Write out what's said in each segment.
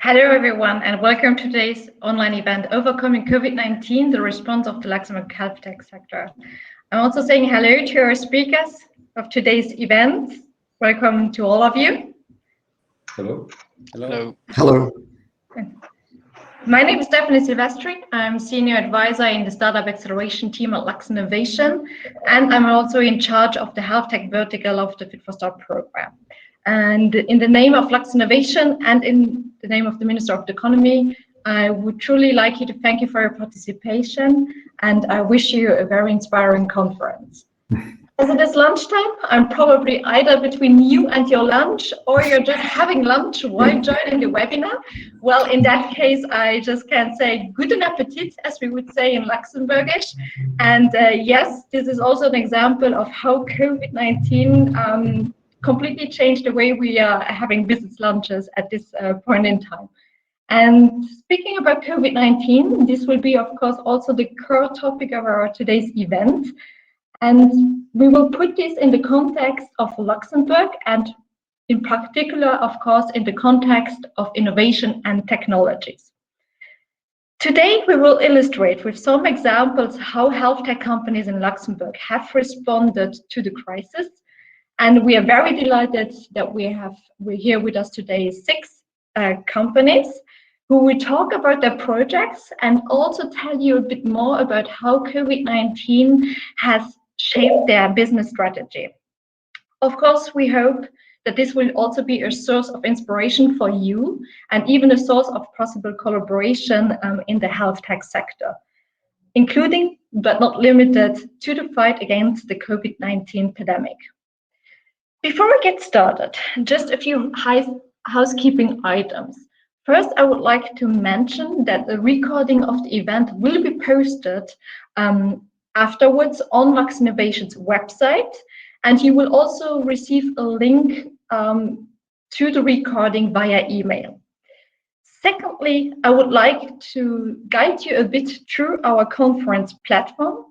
Hello everyone and welcome to today's online event, Overcoming COVID-19, the response of the Luxembourg Healthtech sector. I'm also saying hello to our speakers of today's event. Welcome to all of you. Hello. Hello. Hello. My name is Stephanie Silvestri. I'm Senior Advisor in the Startup Acceleration team at Lux Innovation, and I'm also in charge of the health tech vertical of the Fit for Start program. And in the name of Lux Innovation and in the name of the Minister of the Economy, I would truly like you to thank you for your participation, and I wish you a very inspiring conference. As it is lunchtime, I'm probably either between you and your lunch, or you're just having lunch while joining the webinar. Well, in that case, I just can say guten Appetit, as we would say in Luxembourgish. And yes, this is also an example of how COVID-19 completely changed the way we are having business lunches at this point in time. And speaking about COVID-19, this will be, of course, also the core topic of our today's event. And we will put this in the context of Luxembourg and in particular, of course, in the context of innovation and technologies. Today, we will illustrate with some examples how health tech companies in Luxembourg have responded to the crisis. And we are very delighted that we're here with us today 6 companies who will talk about their projects and also tell you a bit more about how COVID-19 has shaped their business strategy. Of course, we hope that this will also be a source of inspiration for you and even a source of possible collaboration in the health tech sector, including but not limited to the fight against the COVID-19 pandemic. Before we get started, just a few housekeeping items. First, I would like to mention that the recording of the event will be posted afterwards on Lux Innovation's website, and you will also receive a link to the recording via email. Secondly, I would like to guide you a bit through our conference platform.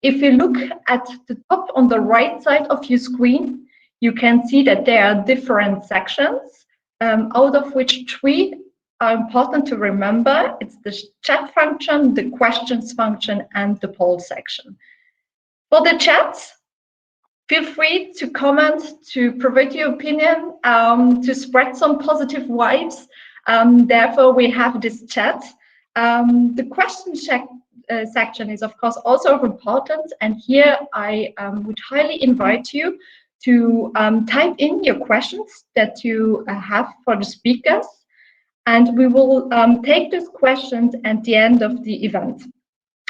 If you look at the top on the right side of your screen, you can see that there are different sections, out of which 3 are important to remember. It's the chat function, the questions function, and the poll section. For the chat, feel free to comment, to provide your opinion, to spread some positive vibes. Therefore, we have this chat. The question section is, of course, also important. And here I would highly invite you to type in your questions that you have for the speakers, and we will take those questions at the end of the event.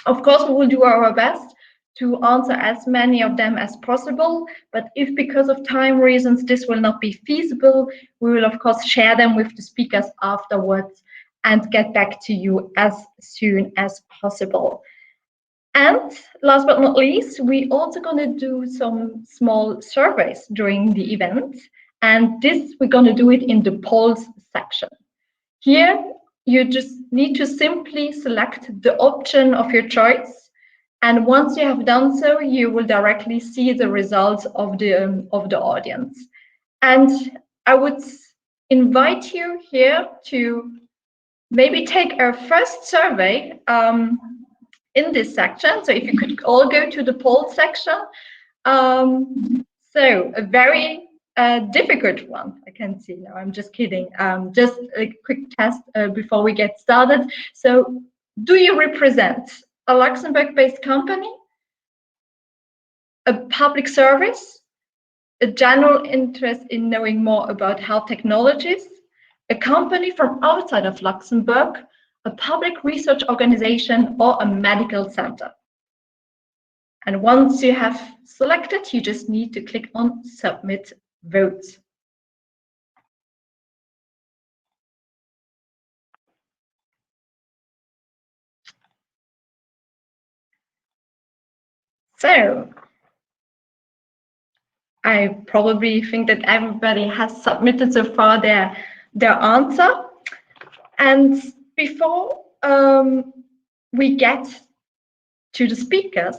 Of course, we will do our best to answer as many of them as possible, but if because of time reasons this will not be feasible, we will of course share them with the speakers afterwards and get back to you as soon as possible. And last but not least, we're also going to do some small surveys during the event. And this, we're going to do it in the polls section. Here, you just need to simply select the option of your choice. And once you have done so, you will directly see the results of the audience. And I would invite you here to maybe take our first survey in this section. So if you could all go to the poll section. So a very difficult one, I can see. No, I'm just kidding. Just a quick test before we get started. So do you represent a Luxembourg-based company, a public service, a general interest in knowing more about health technologies, a company from outside of Luxembourg, a public research organization, or a medical center? And once you have selected, you just need to click on Submit Votes. So, I probably think that everybody has submitted so far their answer. And before we get to the speakers,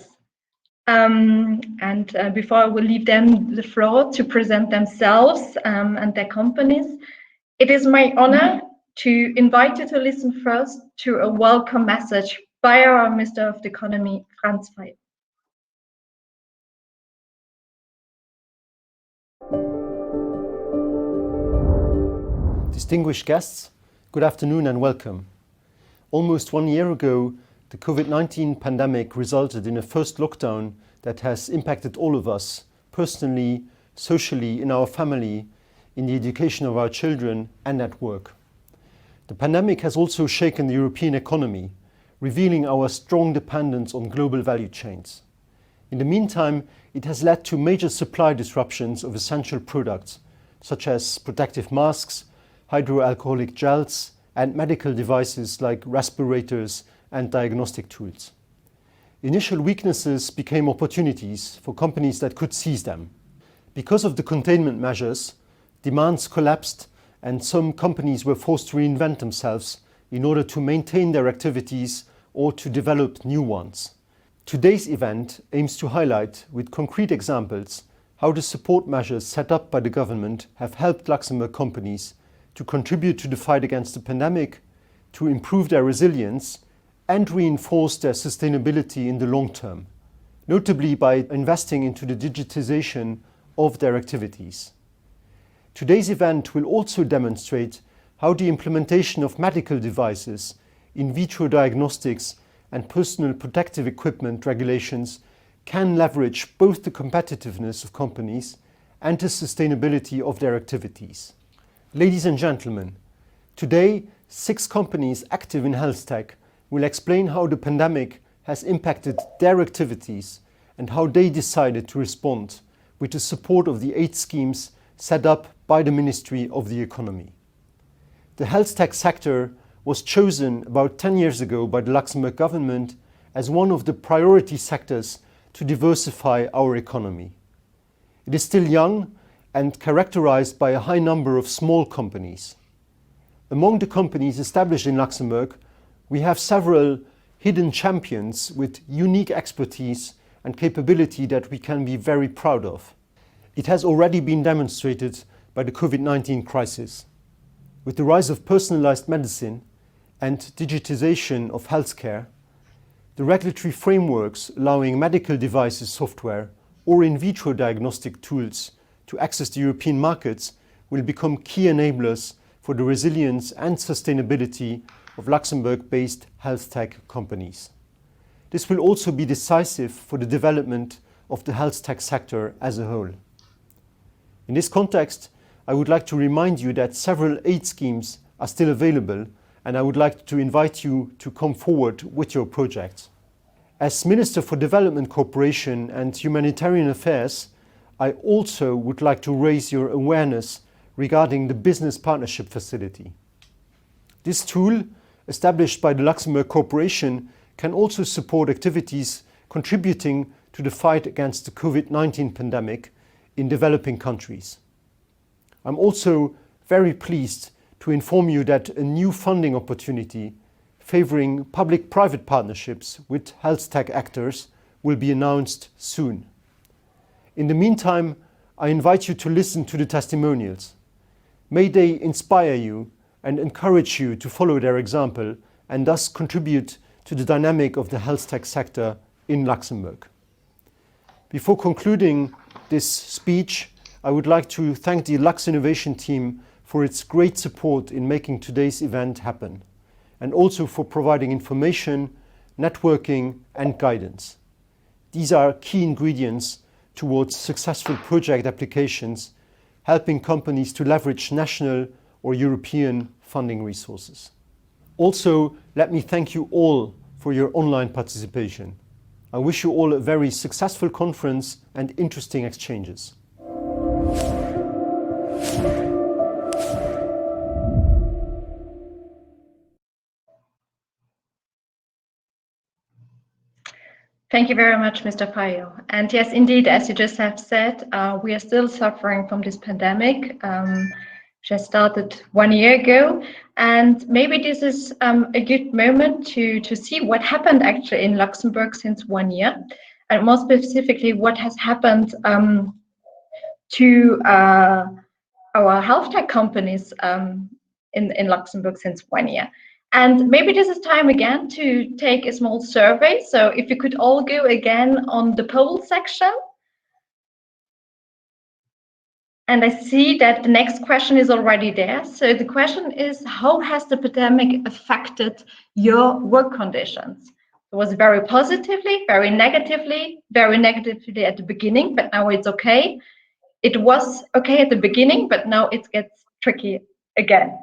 before I will leave them the floor to present themselves and their companies, it is my honor to invite you to listen first to a welcome message by our Minister of the Economy, Franz Fayot. Distinguished guests, good afternoon and welcome. Almost 1 year ago, the COVID-19 pandemic resulted in a first lockdown that has impacted all of us, personally, socially, in our family, in the education of our children and at work. The pandemic has also shaken the European economy, revealing our strong dependence on global value chains. In the meantime, it has led to major supply disruptions of essential products, such as protective masks, hydroalcoholic gels, and medical devices like respirators and diagnostic tools. Initial weaknesses became opportunities for companies that could seize them. Because of the containment measures, demands collapsed and some companies were forced to reinvent themselves in order to maintain their activities or to develop new ones. Today's event aims to highlight with concrete examples how the support measures set up by the government have helped Luxembourg companies to contribute to the fight against the pandemic, to improve their resilience, and reinforce their sustainability in the long term, notably by investing into the digitization of their activities. Today's event will also demonstrate how the implementation of medical devices, in vitro diagnostics, and personal protective equipment regulations can leverage both the competitiveness of companies and the sustainability of their activities. Ladies and gentlemen, today 6 companies active in health tech will explain how the pandemic has impacted their activities and how they decided to respond with the support of the 8 schemes set up by the Ministry of the Economy. The health tech sector was chosen about 10 years ago by the Luxembourg government as one of the priority sectors to diversify our economy. It is still young and characterized by a high number of small companies. Among the companies established in Luxembourg, we have several hidden champions with unique expertise and capability that we can be very proud of. It has already been demonstrated by the COVID-19 crisis. With the rise of personalized medicine and digitization of healthcare, the regulatory frameworks allowing medical devices software or in vitro diagnostic tools to access the European markets will become key enablers for the resilience and sustainability of Luxembourg-based health tech companies. This will also be decisive for the development of the health tech sector as a whole. In this context, I would like to remind you that several aid schemes are still available, and I would like to invite you to come forward with your projects. As Minister for Development Cooperation and Humanitarian Affairs, I also would like to raise your awareness regarding the Business Partnership Facility. This tool, established by the Luxembourg Corporation, can also support activities contributing to the fight against the COVID-19 pandemic in developing countries. I'm also very pleased to inform you that a new funding opportunity favoring public-private partnerships with health tech actors will be announced soon. In the meantime, I invite you to listen to the testimonials. May they inspire you and encourage you to follow their example and thus contribute to the dynamic of the health tech sector in Luxembourg. Before concluding this speech, I would like to thank the Lux Innovation team for its great support in making today's event happen, and also for providing information, networking, and guidance. These are key ingredients towards successful project applications, helping companies to leverage national or European funding resources. Also, let me thank you all for your online participation. I wish you all a very successful conference and interesting exchanges. Thank you very much, Mr. Fayot. And yes, indeed, as you just have said, we are still suffering from this pandemic, which has started 1 year ago. And maybe this is a good moment to see what happened actually in Luxembourg since 1 year, and more specifically, what has happened to our health tech companies in Luxembourg since 1 year. And maybe this is time again to take a small survey. So if you could all go again on the poll section. And I see that the next question is already there. So the question is, how has the pandemic affected your work conditions? It was very positively, very negatively at the beginning, but now it's okay. It was okay at the beginning, but now it gets tricky again.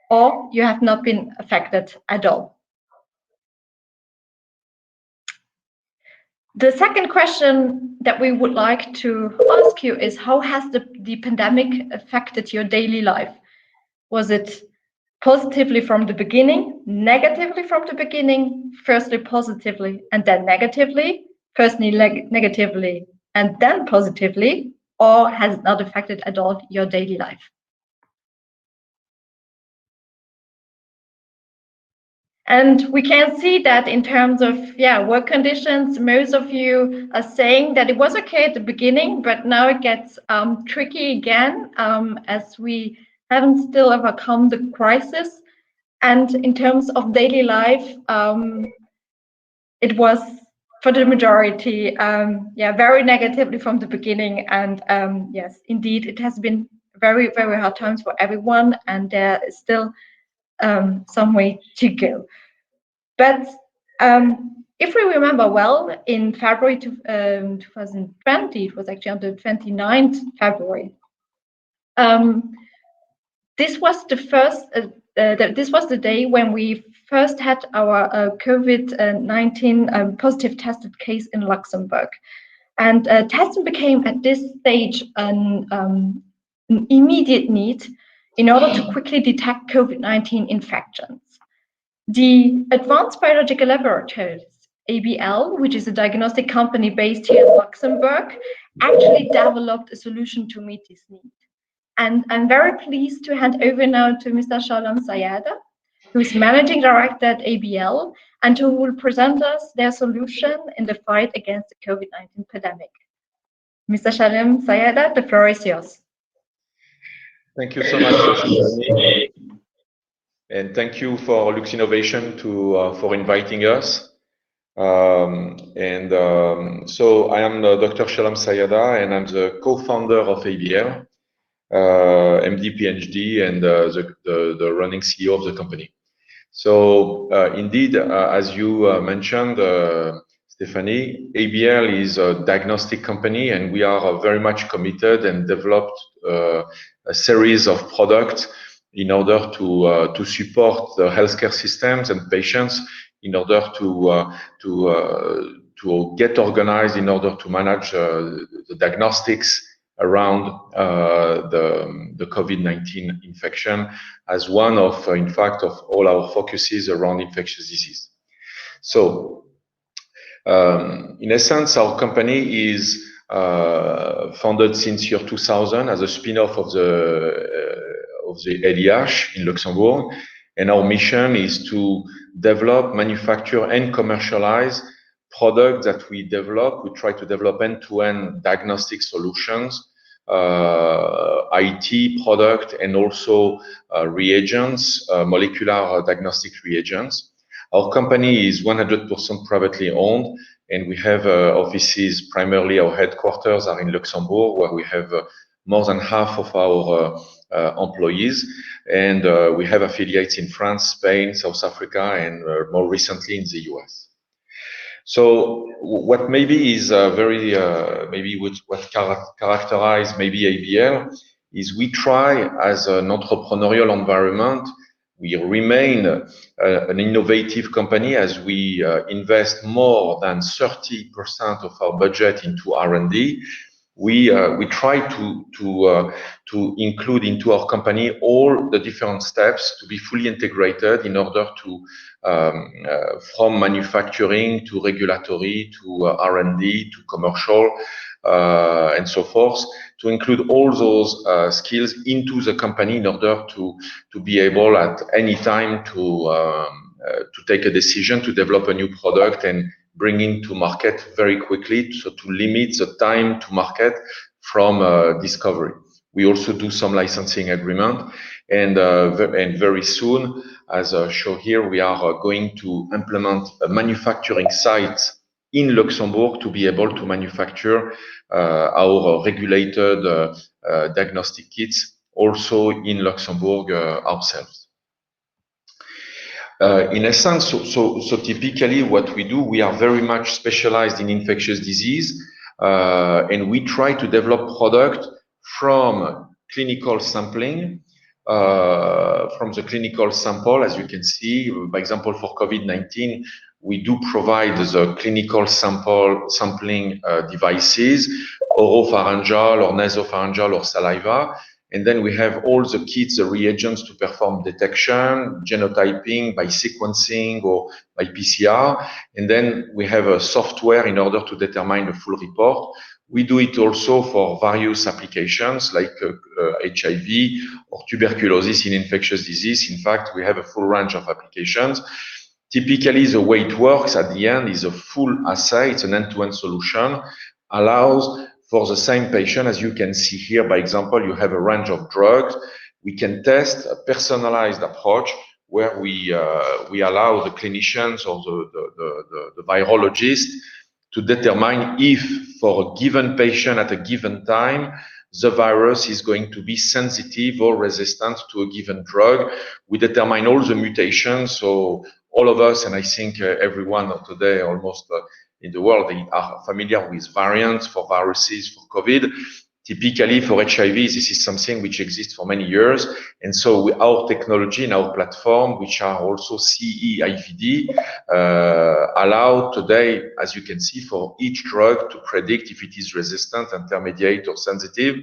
Or you have not been affected at all. The second question that we would like to ask you is, how has the pandemic affected your daily life? Was it positively from the beginning, negatively from the beginning, firstly positively and then negatively, firstly negatively and then positively, or has it not affected at all your daily life? And we can see that in terms of work conditions, most of you are saying that it was okay at the beginning, but now it gets tricky again as we haven't still overcome the crisis. And in terms of daily life, it was for the majority, very negatively from the beginning. And yes, indeed, it has been very, very hard times for everyone, and there is still some way to go. But if we remember well, in February 2020, it was actually on the 29th February, this was the first. This was the day when we first had our COVID-19 positive tested case in Luxembourg, and testing became at this stage an immediate need in order to quickly detect COVID-19 infections. The Advanced Biological Laboratories, ABL, which is a diagnostic company based here in Luxembourg, actually developed a solution to meet this need. And I'm very pleased to hand over now to Mr. Shalom Sayada, who is Managing Director at ABL, and who will present us their solution in the fight against the COVID-19 pandemic. Mr. Shalom Sayada, the floor is yours. Thank you so much, Stephanie. And thank you for Lux Innovation for inviting us. So I am Dr. Shalom Sayada, and I'm the co-founder of ABL, MD, PhD, and the running CEO of the company. So indeed, as you mentioned, Stephanie, ABL is a diagnostic company, and we are very much committed and developed a series of products in order to support the healthcare systems and patients in order to get organized in order to manage the diagnostics around the COVID-19 infection as one of, in fact, of all our focuses around infectious disease. So, in essence, our company is founded since year 2000 as a spin-off of the LIH in Luxembourg, and our mission is to develop, manufacture, and commercialize products that we develop. We try to develop end-to-end diagnostic solutions, IT product, and also reagents, molecular diagnostic reagents. Our company is 100% privately owned, and we have offices, primarily our headquarters are in Luxembourg, where we have more than half of our employees, and we have affiliates in France, Spain, South Africa, and more recently in the US. So what maybe is very, what characterize maybe ABL is we try as an entrepreneurial environment, we remain an innovative company as we invest more than 30% of our budget into R&D. We try to include into our company all the different steps to be fully integrated in order to from manufacturing to regulatory to R&D to commercial and so forth, to include all those skills into the company in order to be able at any time to take a decision to develop a new product and bringing to market very quickly, so to limit the time to market from discovery. We also do some licensing agreement, and very soon, as shown here, we are going to implement a manufacturing site in Luxembourg to be able to manufacture our regulated diagnostic kits also in Luxembourg ourselves. In essence, so typically what we do, we are very much specialized in infectious disease, and we try to develop product from clinical sampling, from the clinical sample, as you can see. By example, for COVID-19, we do provide the clinical sampling devices, oropharyngeal or nasopharyngeal or saliva. And then we have all the kits, the reagents to perform detection, genotyping by sequencing or by PCR. And then we have a software in order to determine the full report. We do it also for various applications like HIV or tuberculosis in infectious disease. In fact, we have a full range of applications. Typically, the way it works at the end is a full assay. It's an end-to-end solution, allows for the same patient, as you can see here, by example, you have a range of drugs. We can test a personalized approach where we allow the clinicians or the virologist to determine if for a given patient at a given time, the virus is going to be sensitive or resistant to a given drug. We determine all the mutations. So all of us, and I think everyone today almost in the world, they are familiar with variants for viruses, for COVID. Typically for HIV, this is something which exists for many years. And so our technology and our platform, which are also CE-IVD, allow today, as you can see, for each drug to predict if it is resistant, intermediate, or sensitive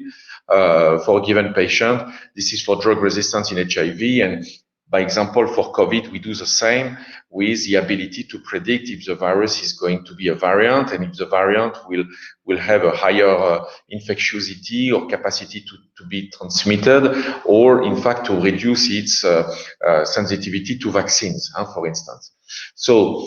for a given patient. This is for drug resistance in HIV. And by example, for COVID, we do the same with the ability to predict if the virus is going to be a variant and if the variant will have a higher infectiosity or capacity to be transmitted, or in fact to reduce its sensitivity to vaccines, for instance. So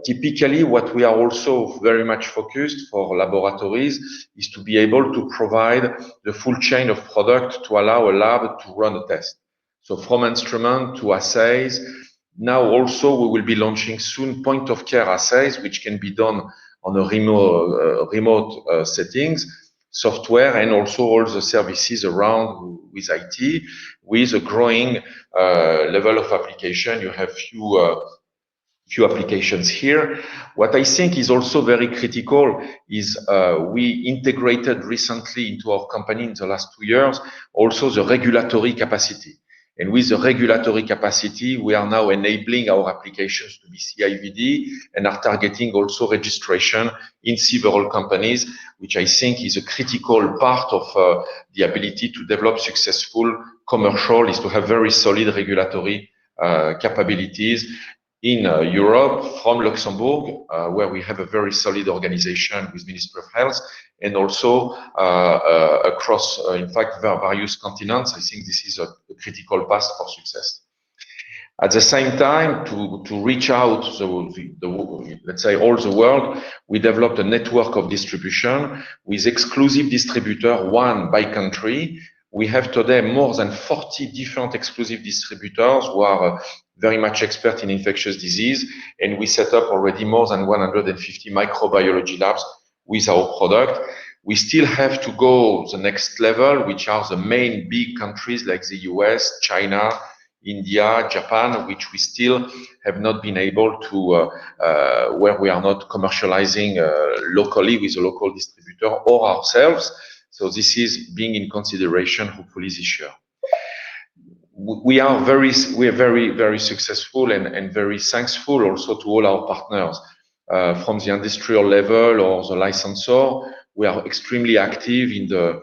typically what we are also very much focused for laboratories is to be able to provide the full chain of product to allow a lab to run a test. So from instrument to assays. Now also we will be launching soon point of care assays, which can be done on a remote settings, software, and also all the services around with IT, with a growing level of application. You have few applications here. What I think is also very critical is we integrated recently into our company in the last 2 years also the regulatory capacity. And with the regulatory capacity, we are now enabling our applications to be CE-IVD and are targeting also registration in several companies, which I think is a critical part of the ability to develop successful commercial, is to have very solid regulatory capabilities in Europe from Luxembourg, where we have a very solid organization with Ministry of Health, and also across, in fact, various continents. I think this is a critical path for success. At the same time, to reach out, let's say all the world, we developed a network of distribution with exclusive distributor, one by country. We have today more than 40 different exclusive distributors who are very much expert in infectious disease, and we set up already more than 150 microbiology labs with our product. We still have to go the next level, which are the main big countries like the US, China, India, Japan, which we still have not been able to, where we are not commercializing locally with a local distributor or ourselves. So this is being in consideration, hopefully this year. We are very, very successful and very thankful also to all our partners from the industrial level or the licensor. We are extremely active in the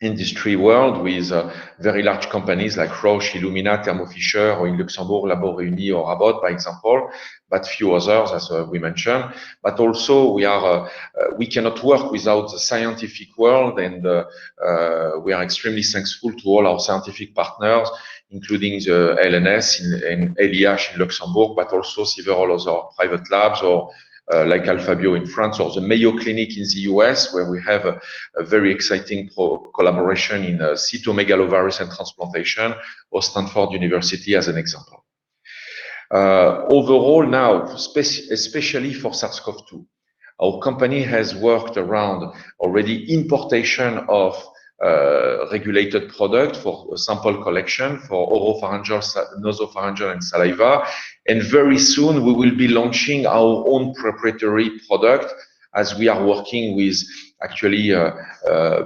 industry world with very large companies like Roche, Illumina, Thermo Fisher, or in Luxembourg, Labo Réuni or Abbott, by example, but few others, as we mentioned. But also we cannot work without the scientific world, and we are extremely thankful to all our scientific partners, including the LNS and LIH in Luxembourg, but also several other private labs or like Alphabio in France or the Mayo Clinic in the US, where we have a very exciting collaboration in cytomegalovirus and transplantation, or Stanford University as an example. Overall now, especially for SARS-CoV-2, our company has worked around already importation of regulated product for sample collection for oropharyngeal, nasopharyngeal, and saliva. And very soon we will be launching our own proprietary product, as we are working with actually a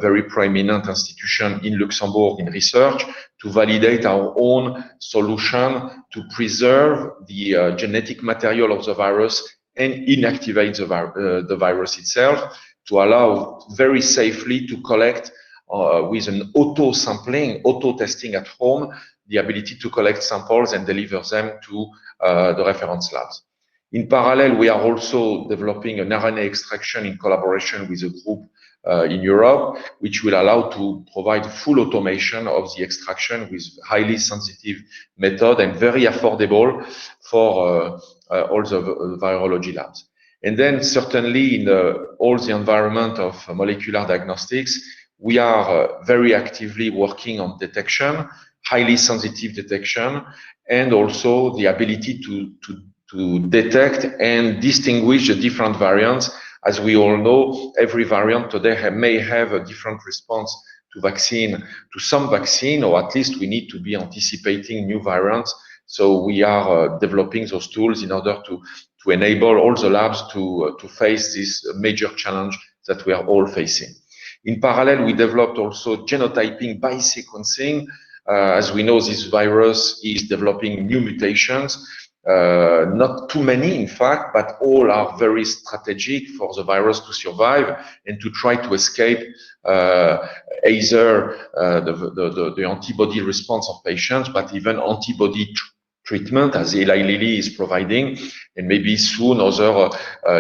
very prominent institution in Luxembourg in research to validate our own solution to preserve the genetic material of the virus and inactivate the virus itself, to allow very safely to collect with an auto-sampling, auto-testing at home, the ability to collect samples and deliver them to the reference labs. In parallel, we are also developing an RNA extraction in collaboration with a group in Europe, which will allow to provide full automation of the extraction with highly sensitive method and very affordable for all the virology labs. And then certainly in all the environment of molecular diagnostics, we are very actively working on detection, highly sensitive detection, and also the ability to detect and distinguish the different variants. As we all know, every variant today may have a different response to some vaccine, or at least we need to be anticipating new variants. So we are developing those tools in order to enable all the labs to face this major challenge that we are all facing. In parallel, we developed also genotyping by sequencing. As we know, this virus is developing new mutations. Not too many, in fact, but all are very strategic for the virus to survive and to try to escape either the antibody response of patients, but even antibody treatment, as Eli Lilly is providing, and maybe soon other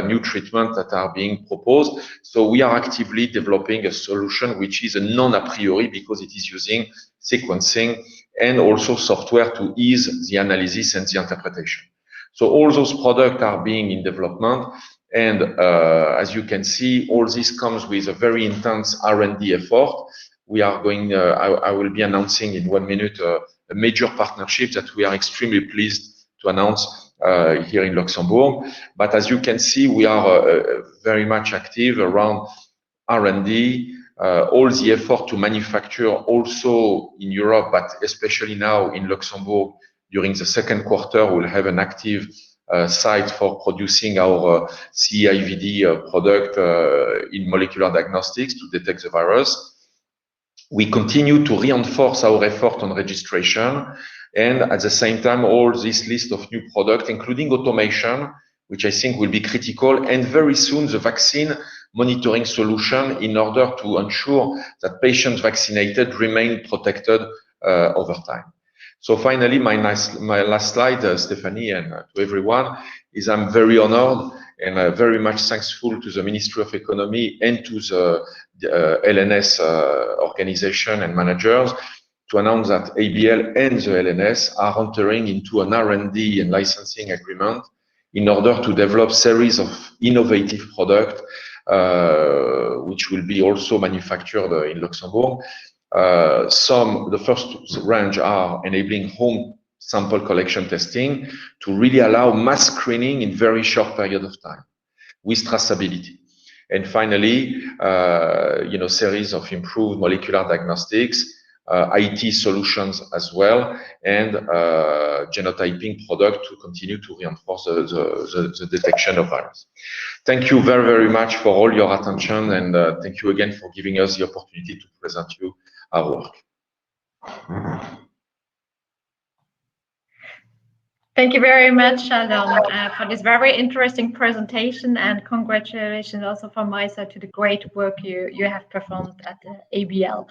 new treatments that are being proposed. So we are actively developing a solution which is a non-a priori, because it is using sequencing and also software to ease the analysis and the interpretation. So all those products are being in development. And as you can see, all this comes with a very intense R&D effort. We are going, I will be announcing in 1 minute a major partnership that we are extremely pleased to announce here in Luxembourg. But as you can see, we are very much active around R&D, all the effort to manufacture also in Europe, but especially now in Luxembourg. During the second quarter, we'll have an active site for producing our CE-IVD product in molecular diagnostics to detect the virus. We continue to reinforce our effort on registration, and at the same time, all this list of new products, including automation, which I think will be critical, and very soon the vaccine monitoring solution, in order to ensure that patients vaccinated remain protected over time. So finally, my last slide, Stephanie, and to everyone, is I'm very honored and very much thankful to the Ministry of Economy and to the LNS organization and managers to announce that ABL and the LNS are entering into an R&D and licensing agreement in order to develop series of innovative products, which will be also manufactured in Luxembourg. The first range are enabling home sample collection testing to really allow mass screening in very short period of time with traceability. And finally, series of improved molecular diagnostics, IT solutions as well, and genotyping product to continue to reinforce the detection of virus. Thank you very, very much for all your attention, and thank you again for giving us the opportunity to present you our work. Thank you very much, Sheldon, for this very interesting presentation, and congratulations also from my side to the great work you have performed at the ABL.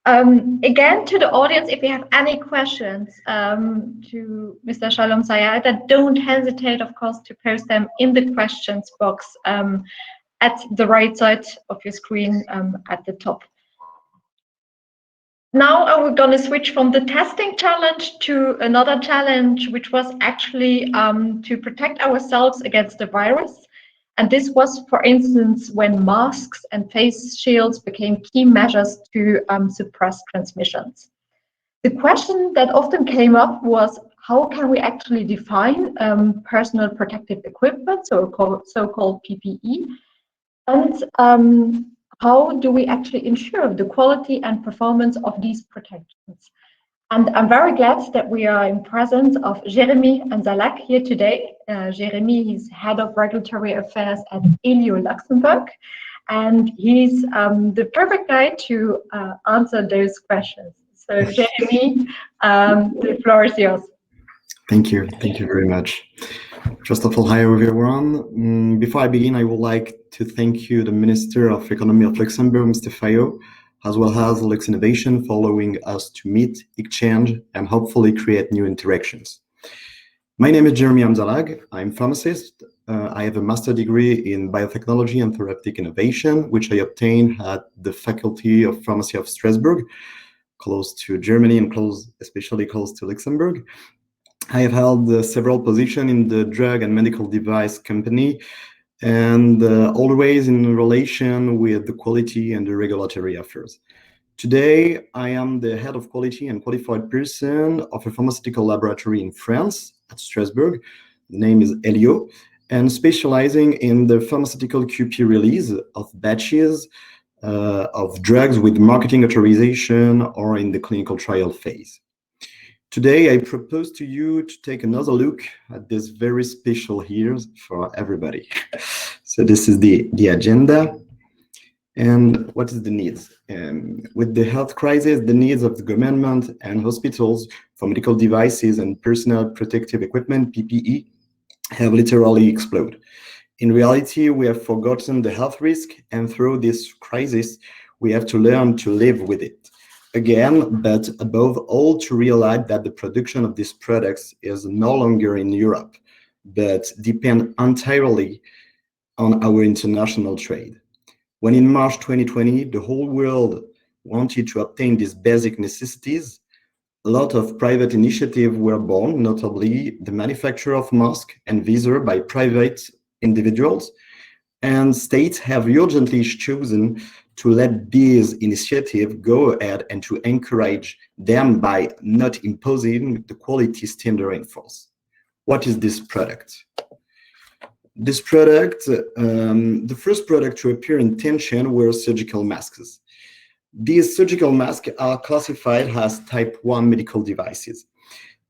Again, to the audience, if you have any questions to Mr. Shalom Sayed, don't hesitate, of course, to post them in the questions box at the right side of your screen at the top. Now we're going to switch from the testing challenge to another challenge, which was actually to protect ourselves against the virus And this was, for instance, when masks and face shields became key measures to suppress transmissions. The question that often came up was, how can we actually define personal protective equipment, so-called PPE, and how do we actually ensure the quality and performance of these protections? And I'm very glad that we are in presence of Jeremy and Zalak here today. Jeremy is Head of Regulatory Affairs at Iot Luxembourg, and he's the perfect guy to answer those questions. So Jeremy, the floor is yours. Thank you very much. First of all, hi everyone. Before I begin, I would like to thank you, the Minister of Economy of Luxembourg, Mr. Fayot, as well as Lux Innovation for allowing us to meet, exchange, and hopefully create new interactions. My name is Jeremy Amzalag. I'm a pharmacist. I have a master's degree in biotechnology and therapeutic innovation, which I obtained at the Faculty of Pharmacy of Strasbourg, close to Germany and especially close to Luxembourg. I have held several positions in the drug and medical device company, and always in relation with the quality and the regulatory affairs. Today, I am the head of quality and qualified person of a pharmaceutical laboratory in France at Strasbourg. The name is Iot, and specializing in the pharmaceutical QP release of batches of drugs with marketing authorization or in the clinical trial phase. Today, I propose to you to take another look at this very special years for everybody. So this is the agenda. And what is the needs? With the health crisis, the needs of the government and hospitals for medical devices and personal protective equipment, PPE, have literally exploded. In reality, we have forgotten the health risk, and through this crisis, we have to learn to live with it. Again, but above all, to realize that the production of these products is no longer in Europe, but depend entirely on our international trade. When in March 2020, the whole world wanted to obtain these basic necessities, a lot of private initiatives were born, notably the manufacture of masks and visors by private individuals, and states have urgently chosen to let these initiatives go ahead and to encourage them by not imposing the quality standard in force. What is this product? This product, the first product to appear in tension were surgical masks. These surgical masks are classified as type 1 medical devices.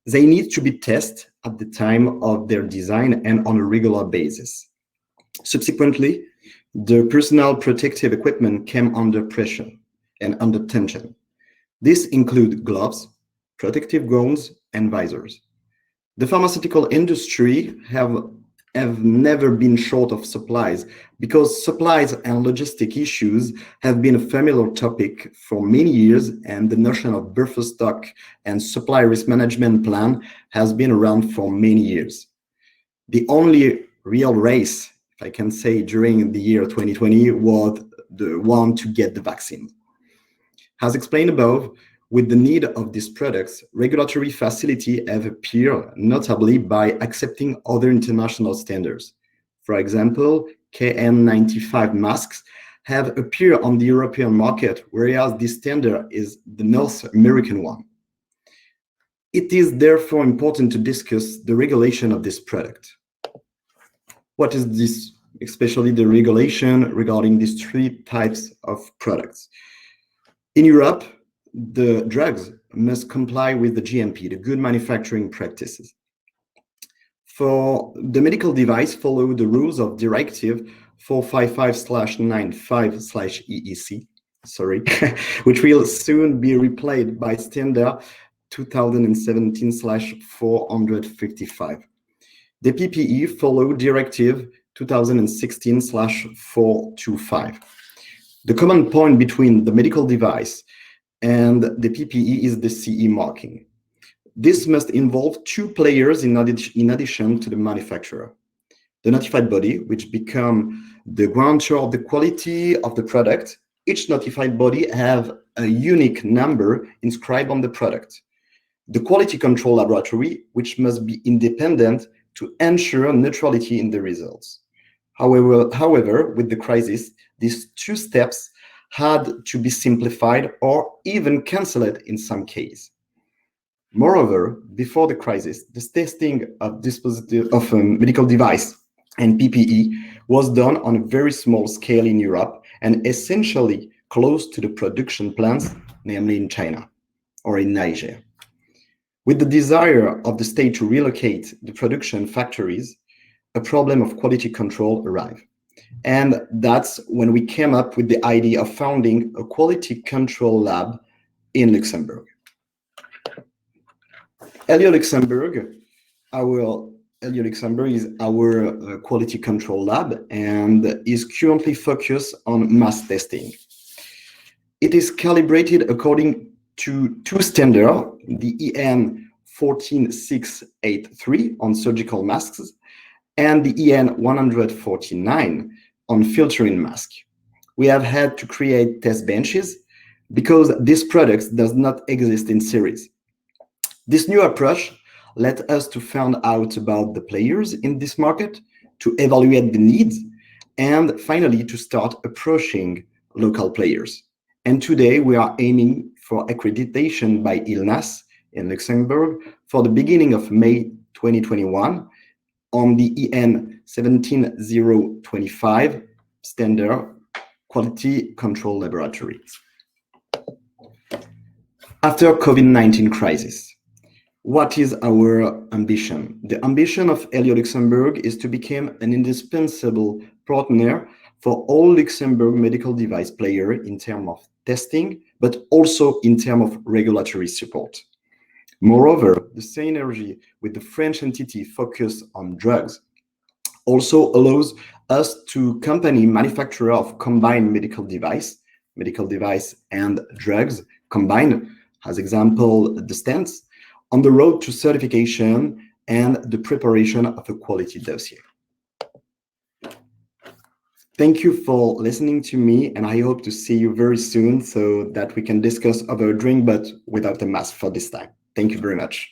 They need to be tested at the time of their design and on a regular basis. Subsequently, the personal protective equipment came under pressure and under tension. This includes gloves, protective gowns, and visors. The pharmaceutical industry have never been short of supplies, because supplies and logistic issues have been a familiar topic for many years, and the notion of buffer stock and supply risk management plan has been around for many years. The only real race, if I can say, during the year 2020 was the one to get the vaccine. As explained above, with the need of these products, regulatory facilities have appeared, notably by accepting other international standards. For example, KN95 masks have appeared on the European market, whereas this standard is the North American one. It is therefore important to discuss the regulation of this product. What is this, especially the regulation regarding these three types of products? In Europe, the drugs must comply with the GMP, the Good Manufacturing Practices. For the medical device, follow the rules of Directive 455/95/EEC, which will soon be replaced by Standard 2017/455. The PPE follow Directive 2016/425. The common point between the medical device and the PPE is the CE marking. This must involve two players in addition to the manufacturer. The notified body, which become the guarantor of the quality of the product. Each notified body have a unique number inscribed on the product. The quality control laboratory, which must be independent to ensure neutrality in the results. However, with the crisis, these two steps had to be simplified or even cancelled in some cases. Moreover, before the crisis, the testing of medical device and PPE was done on a very small scale in Europe and essentially close to the production plants, namely in China or in Nigeria. With the desire of the state to relocate the production factories, a problem of quality control arrived. And that's when we came up with the idea of founding a quality control lab in Luxembourg. Iot Luxembourg is our quality control lab and is currently focused on mass testing. It is calibrated according to two standards, the EN 14683 on surgical masks and the EN 149 on filtering masks. We have had to create test benches because this product does not exist in series. This new approach led us to find out about the players in this market, to evaluate the needs, and finally to start approaching local players. And today we are aiming for accreditation by ILNAS in Luxembourg for the beginning of May 2021 on the EN 17025 standard quality control laboratories. After COVID-19 crisis, what is our ambition? The ambition of Iot Luxembourg is to become an indispensable partner for all Luxembourg medical device players in terms of testing, but also in terms of regulatory support. Moreover, the synergy with the French entity focused on drugs also allows us to accompany manufacturer of combined medical device and drugs combined, as example, the stents, on the road to certification and the preparation of a quality dossier. Thank you for listening to me, and I hope to see you very soon so that we can discuss over a drink, but without a mask for this time. Thank you very much.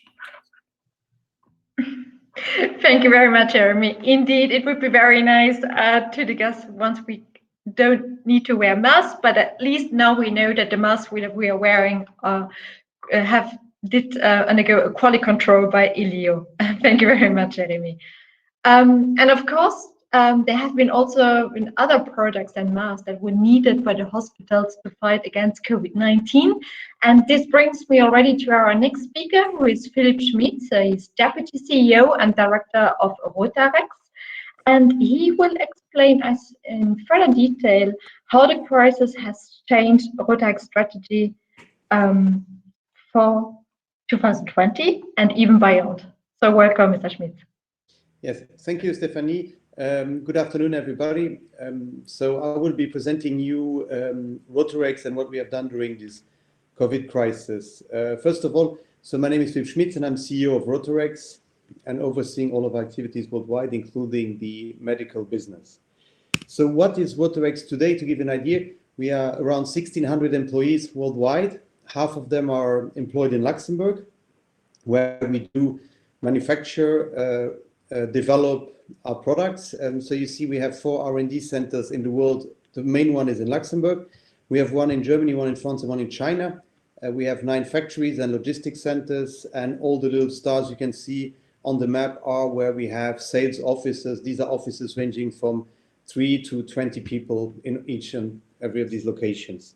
Thank you very much, Jeremy. Indeed, it would be very nice to discuss once we don't need to wear masks, but at least now we know that the masks we are wearing did undergo a quality control by Iot. Thank you very much, Jeremy. And of course, there have been also been other products and masks that were needed by the hospitals to fight against COVID-19. And this brings me already to our next speaker, who is Philipp Schmitz. He's Deputy CEO and Director of Rotarex. And he will explain us in further detail how the crisis has changed Rotarex's strategy for 2020 and even beyond. So welcome, Mr. Schmitz. Yes, thank you, Stephanie. Good afternoon, everybody. So I will be presenting you Rotarex and what we have done during this COVID crisis. First of all, so my name is Philipp Schmitz and I'm CEO of Rotarex and overseeing all of our activities worldwide, including the medical business. So what is Rotarex today? To give you an idea, we are around 1,600 employees worldwide. Half of them are employed in Luxembourg, where we do manufacture, develop our products. So you see we have 4 R&D centers in the world. The main one is in Luxembourg. We have one in Germany, one in France, and one in China. We have 9 factories and logistics centers, and all the little stars you can see on the map are where we have sales offices. These are offices ranging from 3 to 20 people in each and every of these locations.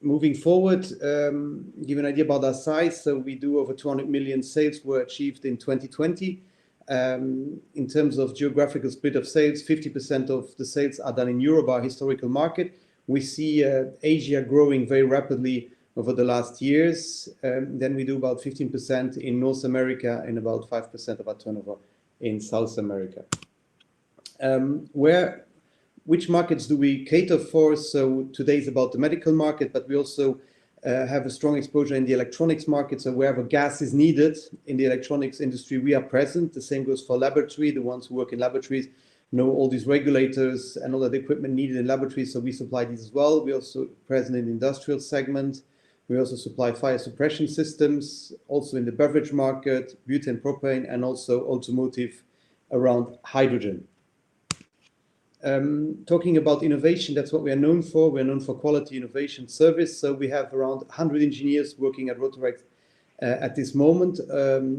Moving forward, give you an idea about our size. So we do over 200 million sales were achieved in 2020. In terms of geographical split of sales, 50% of the sales are done in Europe, our historical market. We see Asia growing very rapidly over the last years. Then we do about 15% in North America and about 5% of our turnover in South America. Which markets do we cater for? So today is about the medical market, but we also have a strong exposure in the electronics market. So wherever gas is needed in the electronics industry, we are present. The same goes for laboratory. The ones who work in laboratories know all these regulators and all that equipment needed in laboratories. So we supply these as well. We're also present in the industrial segment. We also supply fire suppression systems, also in the beverage market, butane, propane, and also automotive around hydrogen. Talking about innovation, that's what we are known for. We're known for quality, innovation, service. So we have around 100 engineers working at Rotarex at this moment,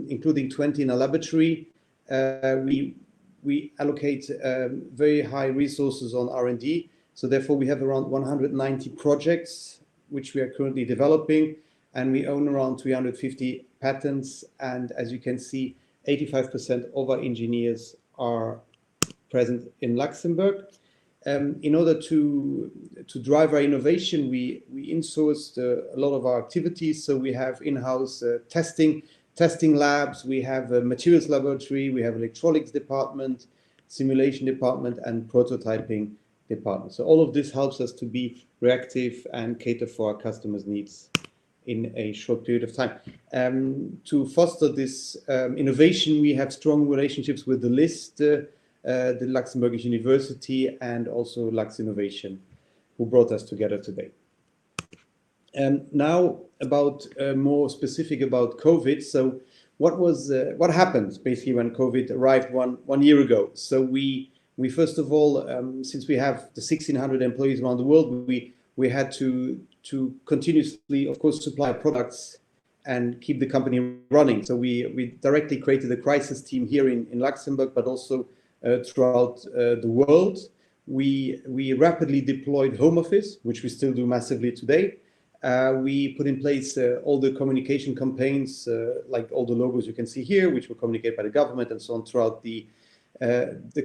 including 20 in a laboratory. We allocate very high resources on R&D. So therefore, we have around 190 projects which we are currently developing, and we own around 350 patents. And as you can see, 85% of our engineers are present in Luxembourg. In order to drive our innovation, we insourced a lot of our activities. So we have in-house testing labs, we have a materials laboratory, we have electronics department, simulation department, and prototyping department. So all of this helps us to be reactive and cater for our customers' needs in a short period of time. To foster this innovation, we have strong relationships with the LIST, the Luxembourg University, and also Lux Innovation, who brought us together today. Now about more specific about COVID. So what happened basically when COVID arrived one year ago? So we first of all, since we have the 1,600 employees around the world, we had to continuously, of course, supply products and keep the company running. So we directly created a crisis team here in Luxembourg, but also throughout the world. We rapidly deployed home office, which we still do massively today. We put in place all the communication campaigns, like all the logos you can see here, which were communicated by the government and so on throughout the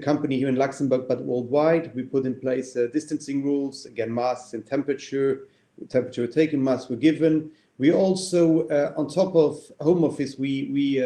company here in Luxembourg, but worldwide. We put in place distancing rules, again, masks and temperature taken, masks were given. We also, on top of home office, we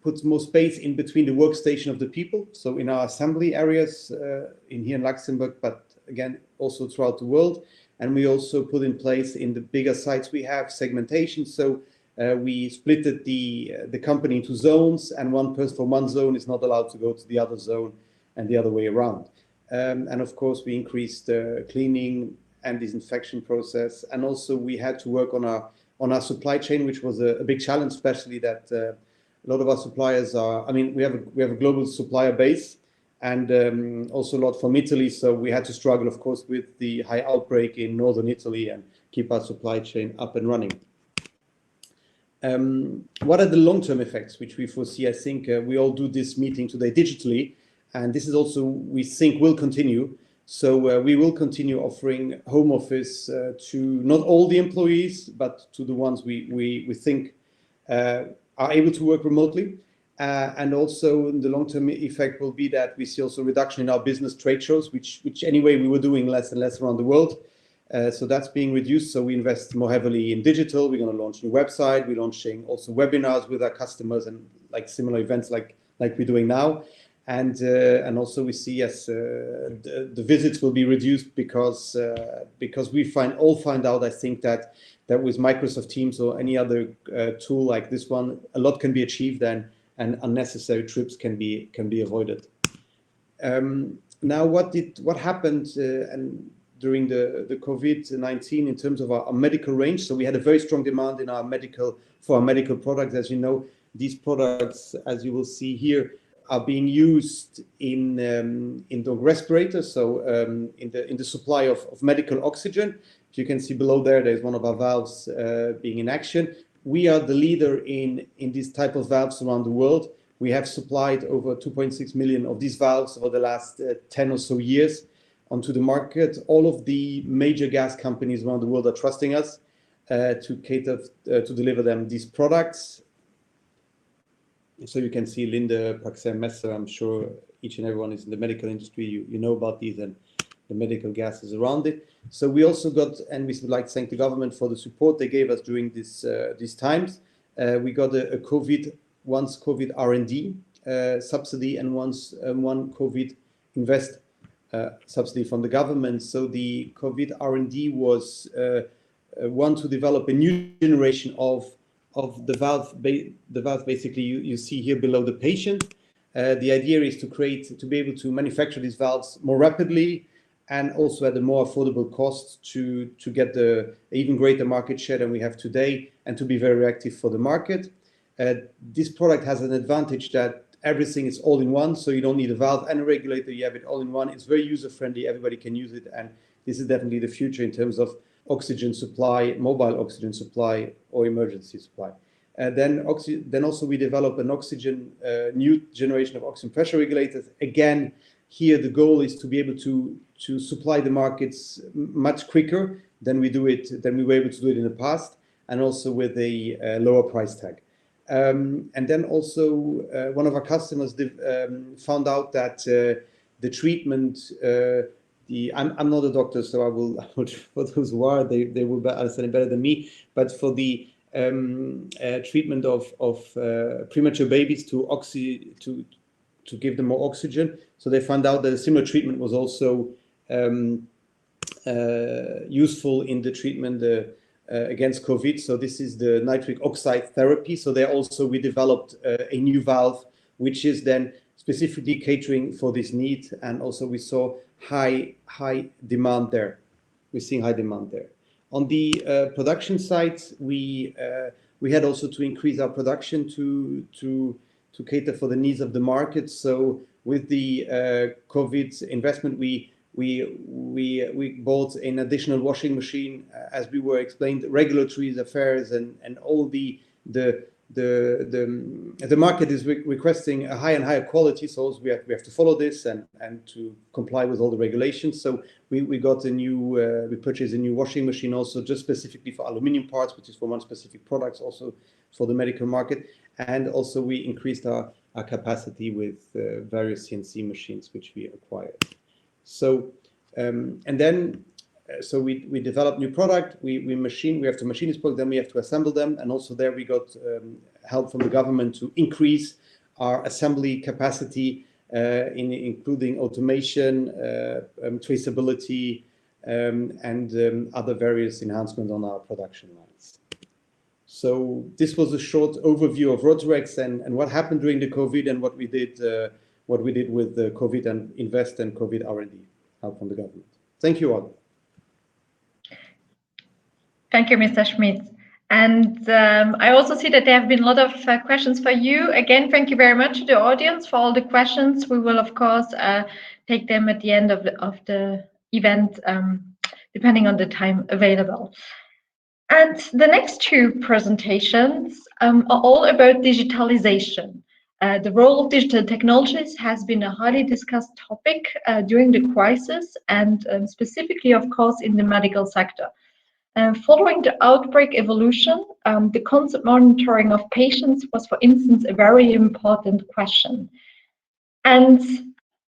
put more space in between the workstation of the people. So in our assembly areas here in Luxembourg, but again, also throughout the world. And we also put in place in the bigger sites we have segmentation. So we splitted the company into zones, and one person from one zone is not allowed to go to the other zone and the other way around. And of course, we increased cleaning and disinfection process. And also we had to work on our supply chain, which was a big challenge, especially that a lot of our suppliers are, I mean, we have a global supplier base, and also a lot from Italy. So we had to struggle, of course, with the high outbreak in northern Italy and keep our supply chain up and running. What are the long-term effects which we foresee? I think we all do this meeting today digitally, and this is also, we think, will continue. So we will continue offering home office to not all the employees, but to the ones we think are able to work remotely. And also the long-term effect will be that we see also a reduction in our business trade shows, which anyway we were doing less and less around the world. So that's being reduced. So we invest more heavily in digital. We're going to launch a new website. We're launching also webinars with our customers and like similar events like we're doing now. And also we see as the visits will be reduced because we find out, I think, that with Microsoft Teams or any other tool like this one, a lot can be achieved and unnecessary trips can be avoided. Now, what happened during the COVID-19 in terms of our medical range? So we had a very strong demand in for our medical products. As you know, these products, as you will see here, are being used in the respirators, so in the supply of medical oxygen. As you can see below there's one of our valves being in action. We are the leader in this type of valves around the world. We have supplied over 2.6 million of these valves over the last 10 or so years onto the market. All of the major gas companies around the world are trusting us to cater to deliver them these products. So you can see Linde, Praxair, Messer. I'm sure each and everyone is in the medical industry. You know about these and the medical gases around it. So we also got, and we would like to thank the government for the support they gave us during these times. We got once COVID R&D subsidy and once one COVID invest subsidy from the government. So the COVID R&D was one to develop a new generation of the valve. The valve basically you see here below the patient. The idea is to be able to manufacture these valves more rapidly and also at a more affordable cost to get the even greater market share than we have today and to be very reactive for the market. This product has an advantage that everything is all in one, so you don't need a valve and a regulator, you have it all in one. It's very user-friendly, everybody can use it, and this is definitely the future in terms of oxygen supply, mobile oxygen supply or emergency supply. Then also we develop an oxygen, new generation of oxygen pressure regulators. Again, here the goal is to be able to supply the markets much quicker than we were able to do it in the past, and also with a lower price tag. And then also one of our customers found out that the treatment, I'm not a doctor, so I will for those who are, they will understand it better than me, but for the treatment of premature babies to give them more oxygen. So they found out that a similar treatment was also useful in the treatment against COVID. So this is the nitric oxide therapy. So there also we developed a new valve, which is then specifically catering for this need. And also we saw high demand there. We're seeing high demand there. On the production side, we had also to increase our production to cater for the needs of the market. So with the COVID investment, we bought an additional washing machine, as we were explained, regulatory affairs and all the market is requesting a higher and higher quality, so we have to follow this and to comply with all the regulations. So we got we purchased a new washing machine also just specifically for aluminium parts, which is for one specific product, also for the medical market. And also we increased our capacity with various CNC machines which we acquired. So so we develop new product, we have to machine this product, then we have to assemble them, and also there we got help from the government to increase our assembly capacity, including automation, traceability, and other various enhancements on our production lines. So this was a short overview of Rotarex and what happened during the COVID and what we did with the COVID and Invest and COVID R&D help from the government. Thank you all. Thank you, Mr. Schmitz. And I also see that there have been a lot of questions for you. Again, thank you very much to the audience for all the questions. We will, of course, take them at the end of the event, depending on the time available. And the next two presentations are all about digitalization. The role of digital technologies has been a highly discussed topic during the crisis, and specifically, of course, in the medical sector. Following the outbreak evolution, the constant monitoring of patients was, for instance, a very important question. And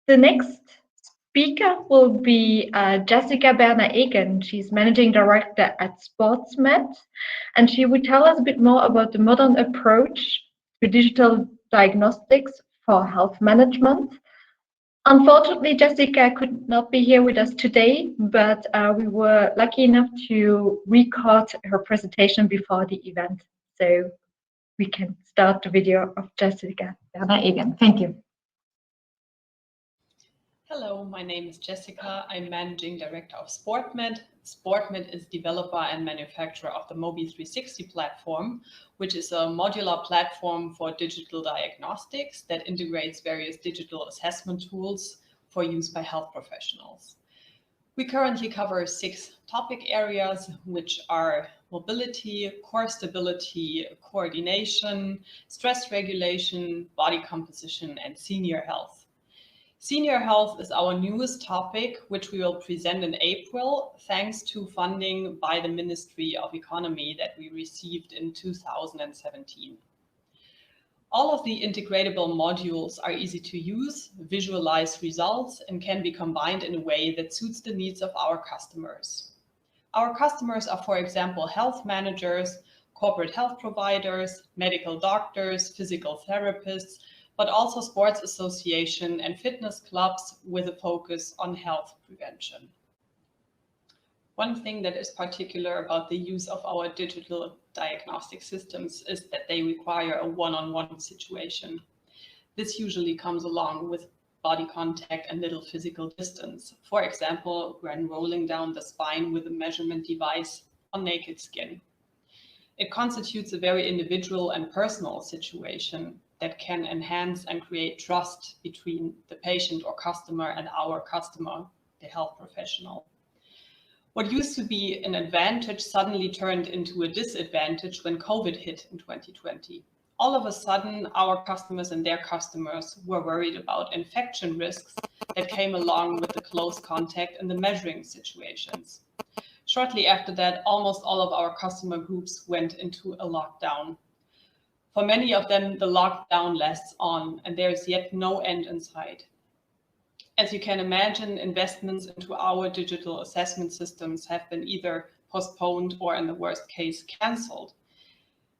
the next speaker will be Jessica Berner-Egen. She's Managing Director at SportsMed, and she will tell us a bit more about the modern approach to digital diagnostics for health management. Unfortunately, Jessica could not be here with us today, but we were lucky enough to record her presentation before the event. So we can start the video of Jessica Berner-Egen. Thank you. Hello, my name is Jessica. I'm Managing Director of SportMed. SportMed is developer and manufacturer of the Mobi360 platform, which is a modular platform for digital diagnostics that integrates various digital assessment tools for use by health professionals. We currently cover 6 topic areas, which are mobility, core stability, coordination, stress regulation, body composition, and senior health. Senior health is our newest topic, which we will present in April, thanks to funding by the Ministry of Economy that we received in 2017. All of the integratable modules are easy to use, visualize results, and can be combined in a way that suits the needs of our customers. Our customers are, for example, health managers, corporate health providers, medical doctors, physical therapists, but also sports association and fitness clubs with a focus on health prevention. One thing that is particular about the use of our digital diagnostic systems is that they require a one-on-one situation. This usually comes along with body contact and little physical distance. For example, when rolling down the spine with a measurement device on naked skin. It constitutes a very individual and personal situation. that can enhance and create trust between the patient or customer and our customer, the health professional. What used to be an advantage suddenly turned into a disadvantage when COVID hit in 2020. All of a sudden, our customers and their customers were worried about infection risks that came along with the close contact and the measuring situations. Shortly after that, almost all of our customer groups went into a lockdown. For many of them, the lockdown lasts on, and there is yet no end in sight. As you can imagine, investments into our digital assessment systems have been either postponed or, in the worst case, cancelled.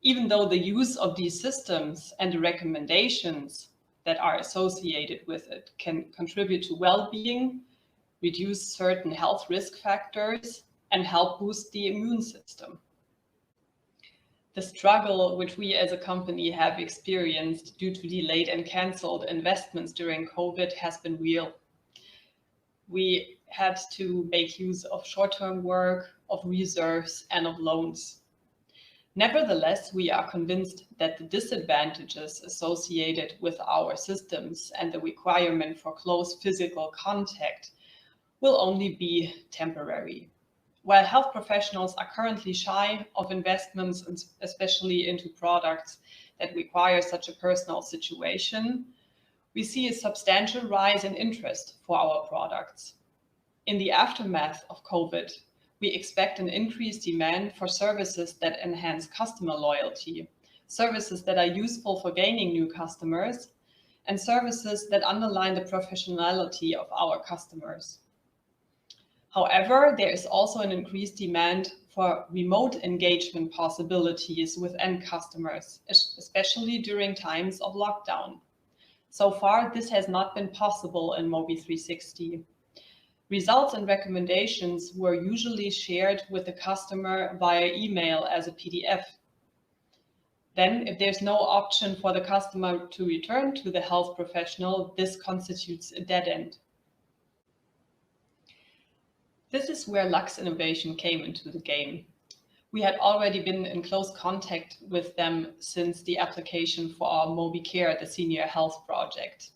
Even though the use of these systems and the recommendations that are associated with it can contribute to well-being, reduce certain health risk factors, and help boost the immune system. The struggle which we as a company have experienced due to delayed and cancelled investments during COVID has been real. We had to make use of short-term work, of reserves, and of loans. Nevertheless, we are convinced that the disadvantages associated with our systems and the requirement for close physical contact will only be temporary. While health professionals are currently shy of investments, especially into products that require such a personal situation, we see a substantial rise in interest for our products. In the aftermath of COVID, we expect an increased demand for services that enhance customer loyalty, services that are useful for gaining new customers, and services that underline the professionality of our customers. However, there is also an increased demand for remote engagement possibilities with end customers, especially during times of lockdown. So far, this has not been possible in Mobi360. Results and recommendations were usually shared with the customer via email as a PDF. Then, if there's no option for the customer to return to the health professional, this constitutes a dead end. This is where Lux Innovation came into the game. We had already been in close contact with them since the application for our Mobi360, the senior health project.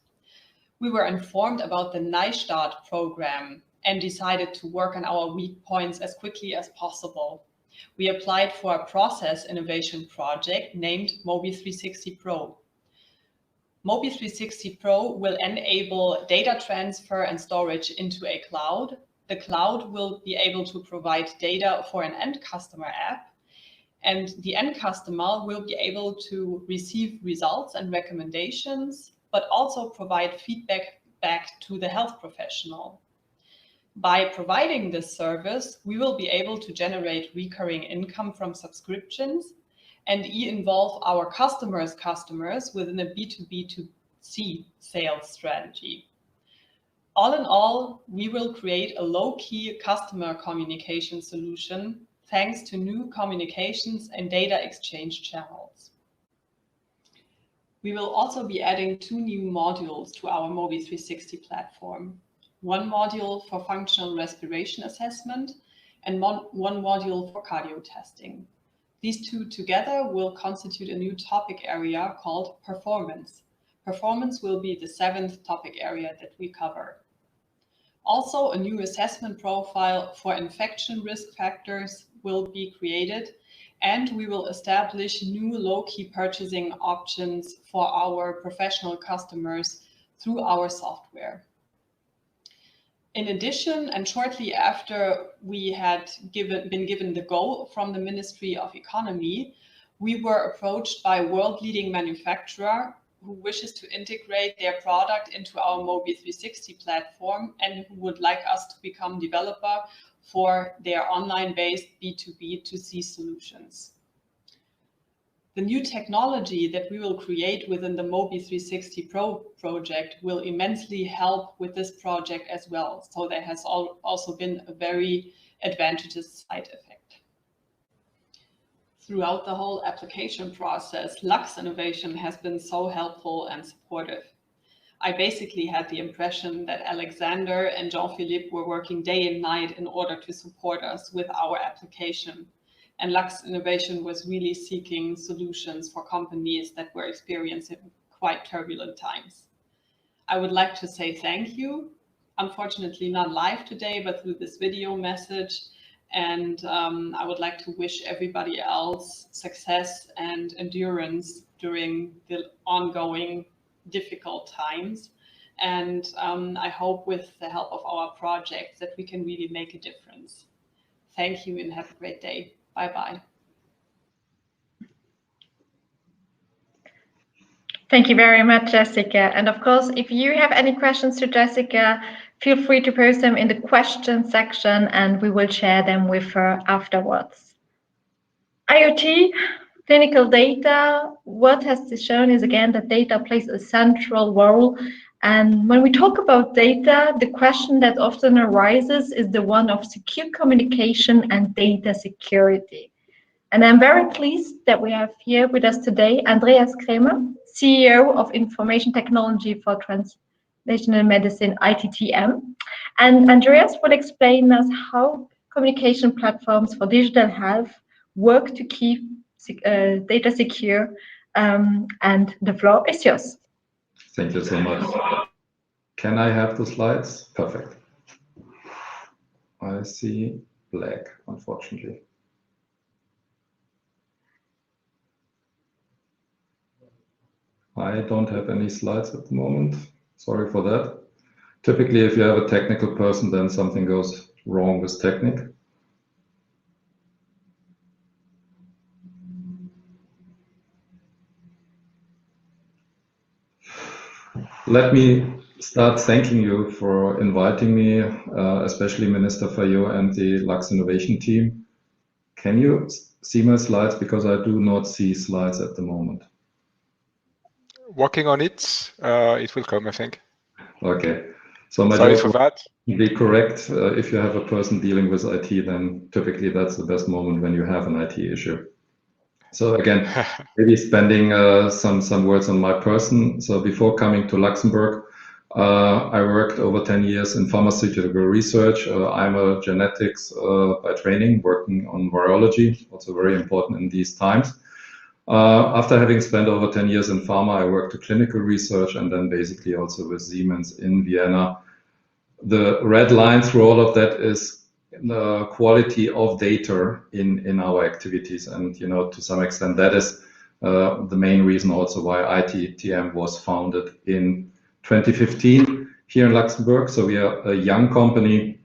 We were informed about the Neustart program and decided to work on our weak points as quickly as possible. We applied for a process innovation project named Mobi360 Pro. Mobi360 Pro will enable data transfer and storage into a cloud. The cloud will be able to provide data for an end customer app, and the end customer will be able to receive results and recommendations, but also provide feedback back to the health professional. By providing this service, we will be able to generate recurring income from subscriptions and involve our customers' customers within a B2B2C sales strategy. All in all, we will create a low-key customer communication solution thanks to new communications and data exchange channels. We will also be adding 2 new modules to our Mobi360 platform. One module for functional respiration assessment and one module for cardio testing. These 2 together will constitute a new topic area called performance. Performance will be the 7th topic area that we cover. Also, a new assessment profile for infection risk factors will be created, and we will establish new low-key purchasing options for our professional customers through our software. In addition, and shortly after we had been given the go from the Ministry of Economy, we were approached by a world-leading manufacturer who wishes to integrate their product into our Mobi360 platform and who would like us to become developer for their online-based B2B2C solutions. The new technology that we will create within the Mobi360 Pro project will immensely help with this project as well. So there has also been a very advantageous side effect. Throughout the whole application process, Lux Innovation has been so helpful and supportive. I basically had the impression that Alexander and Jean-Philippe were working day and night in order to support us with our application. And Lux Innovation was really seeking solutions for companies that were experiencing quite turbulent times. I would like to say thank you, unfortunately not live today, but through this video message. And I would like to wish everybody else success and endurance during the ongoing difficult times. And I hope with the help of our project that we can really make a difference. Thank you and have a great day. Bye-bye. Thank you very much, Jessica. And of course, if you have any questions to Jessica, feel free to post them in the question section and we will share them with her afterwards. IoT, clinical data, what has this shown is again that data plays a central role. And when we talk about data, the question that often arises is the one of secure communication and data security. And I'm very pleased that we have here with us today Andreas Treyman, CEO of Information Technology for Translational Medicine, ITTM. And Andreas will explain us how communication platforms for digital health work to keep data secure. And the floor is yours. Thank you so much. Can I have the slides? Perfect. I see black, unfortunately. I don't have any slides at the moment. Sorry for that. Typically, if you have a technical person, then something goes wrong with Technic. Let me start thanking you for inviting me, especially Minister Fayot and the Lux Innovation team. Can you see my slides? Because I do not see slides at the moment. Working on it. It will come, I think. Okay. So my sorry for that. Be correct. If you have a person dealing with IT, then typically that's the best moment when you have an IT issue. So again, maybe spending some words on my person. So before coming to Luxembourg, I worked over 10 years in pharmaceutical research. I'm a genetics by training, working on virology, also very important in these times. After having spent over 10 years in pharma, I worked in clinical research and then basically also with Siemens in Vienna. The red line through all of that is the quality of data in our activities. And, you know, to some extent, that is the main reason also why ITTM was founded in 2015 here in Luxembourg. So we are a young company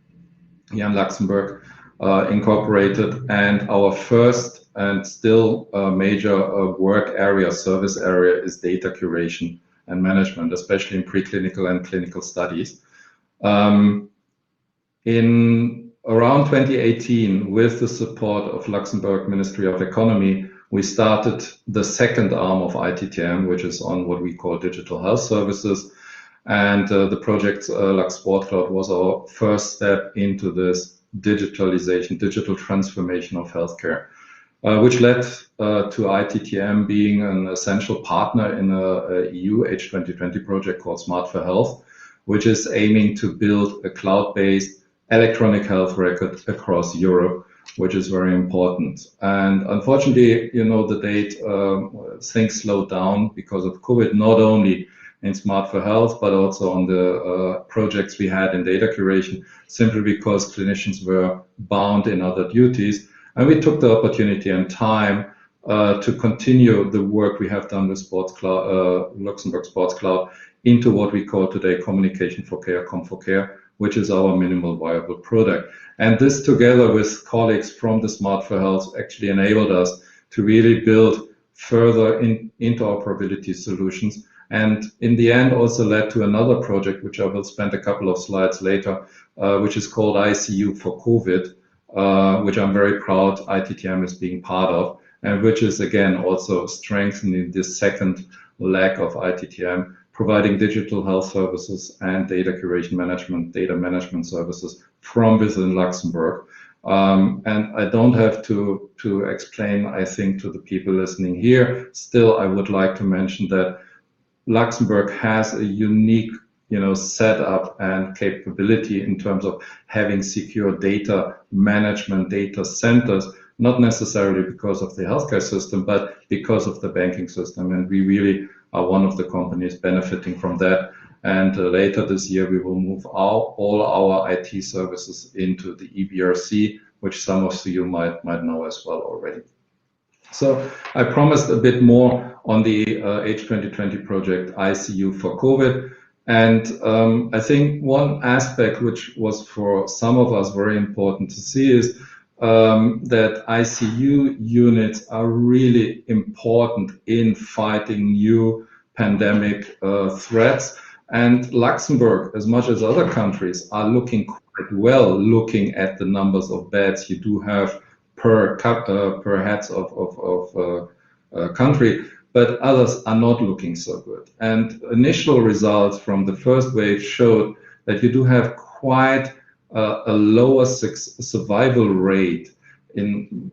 here in Luxembourg, incorporated, and our first and still major work area, service area is data curation and management, especially in preclinical and clinical studies. In around 2018, with the support of Luxembourg Ministry of Economy, we started the second arm of ITTM, which is on what we call digital health services. And the project Lux Sport Cloud was our first step into this digitalization, digital transformation of healthcare, which led to ITTM being an essential partner in a EU H2020 project called Smart for Health, which is aiming to build a cloud-based electronic health record across Europe, which is very important. And unfortunately, you know, the date things slowed down because of COVID, not only in Smart for Health, but also on the projects we had in data curation, simply because clinicians were bound in other duties. And we took the opportunity and time to continue the work we have done with Sports Cloud, Luxembourg Sports Cloud, into what we call today Communication for Care, Com4Care, which is our minimal viable product. And this, together with colleagues from the Smart for Health, actually enabled us to really build further interoperability solutions. And in the end, also led to another project, which I will spend a couple of slides later, which is called ICU for COVID, which I'm very proud ITTM is being part of, and which is again also strengthening this second leg of ITTM, providing digital health services and data curation management, data management services from within Luxembourg. And I don't have to explain, I think, to the people listening here. Still, I would like to mention that Luxembourg has a unique, setup and capability in terms of having secure data management, data centers, not necessarily because of the healthcare system, but because of the banking system. And we really are one of the companies benefiting from that. And later this year, we will move all our IT services into the EBRC, which some of you might know as well already. So I promised a bit more on the H2020 project ICU for COVID. And I think one aspect which was for some of us very important to see is that ICU units are really important in fighting new pandemic threats. And Luxembourg, as much as other countries, are looking quite well, looking at the numbers of beds you do have per heads of country, but others are not looking so good. And initial results from the first wave showed that you do have quite a lower survival rate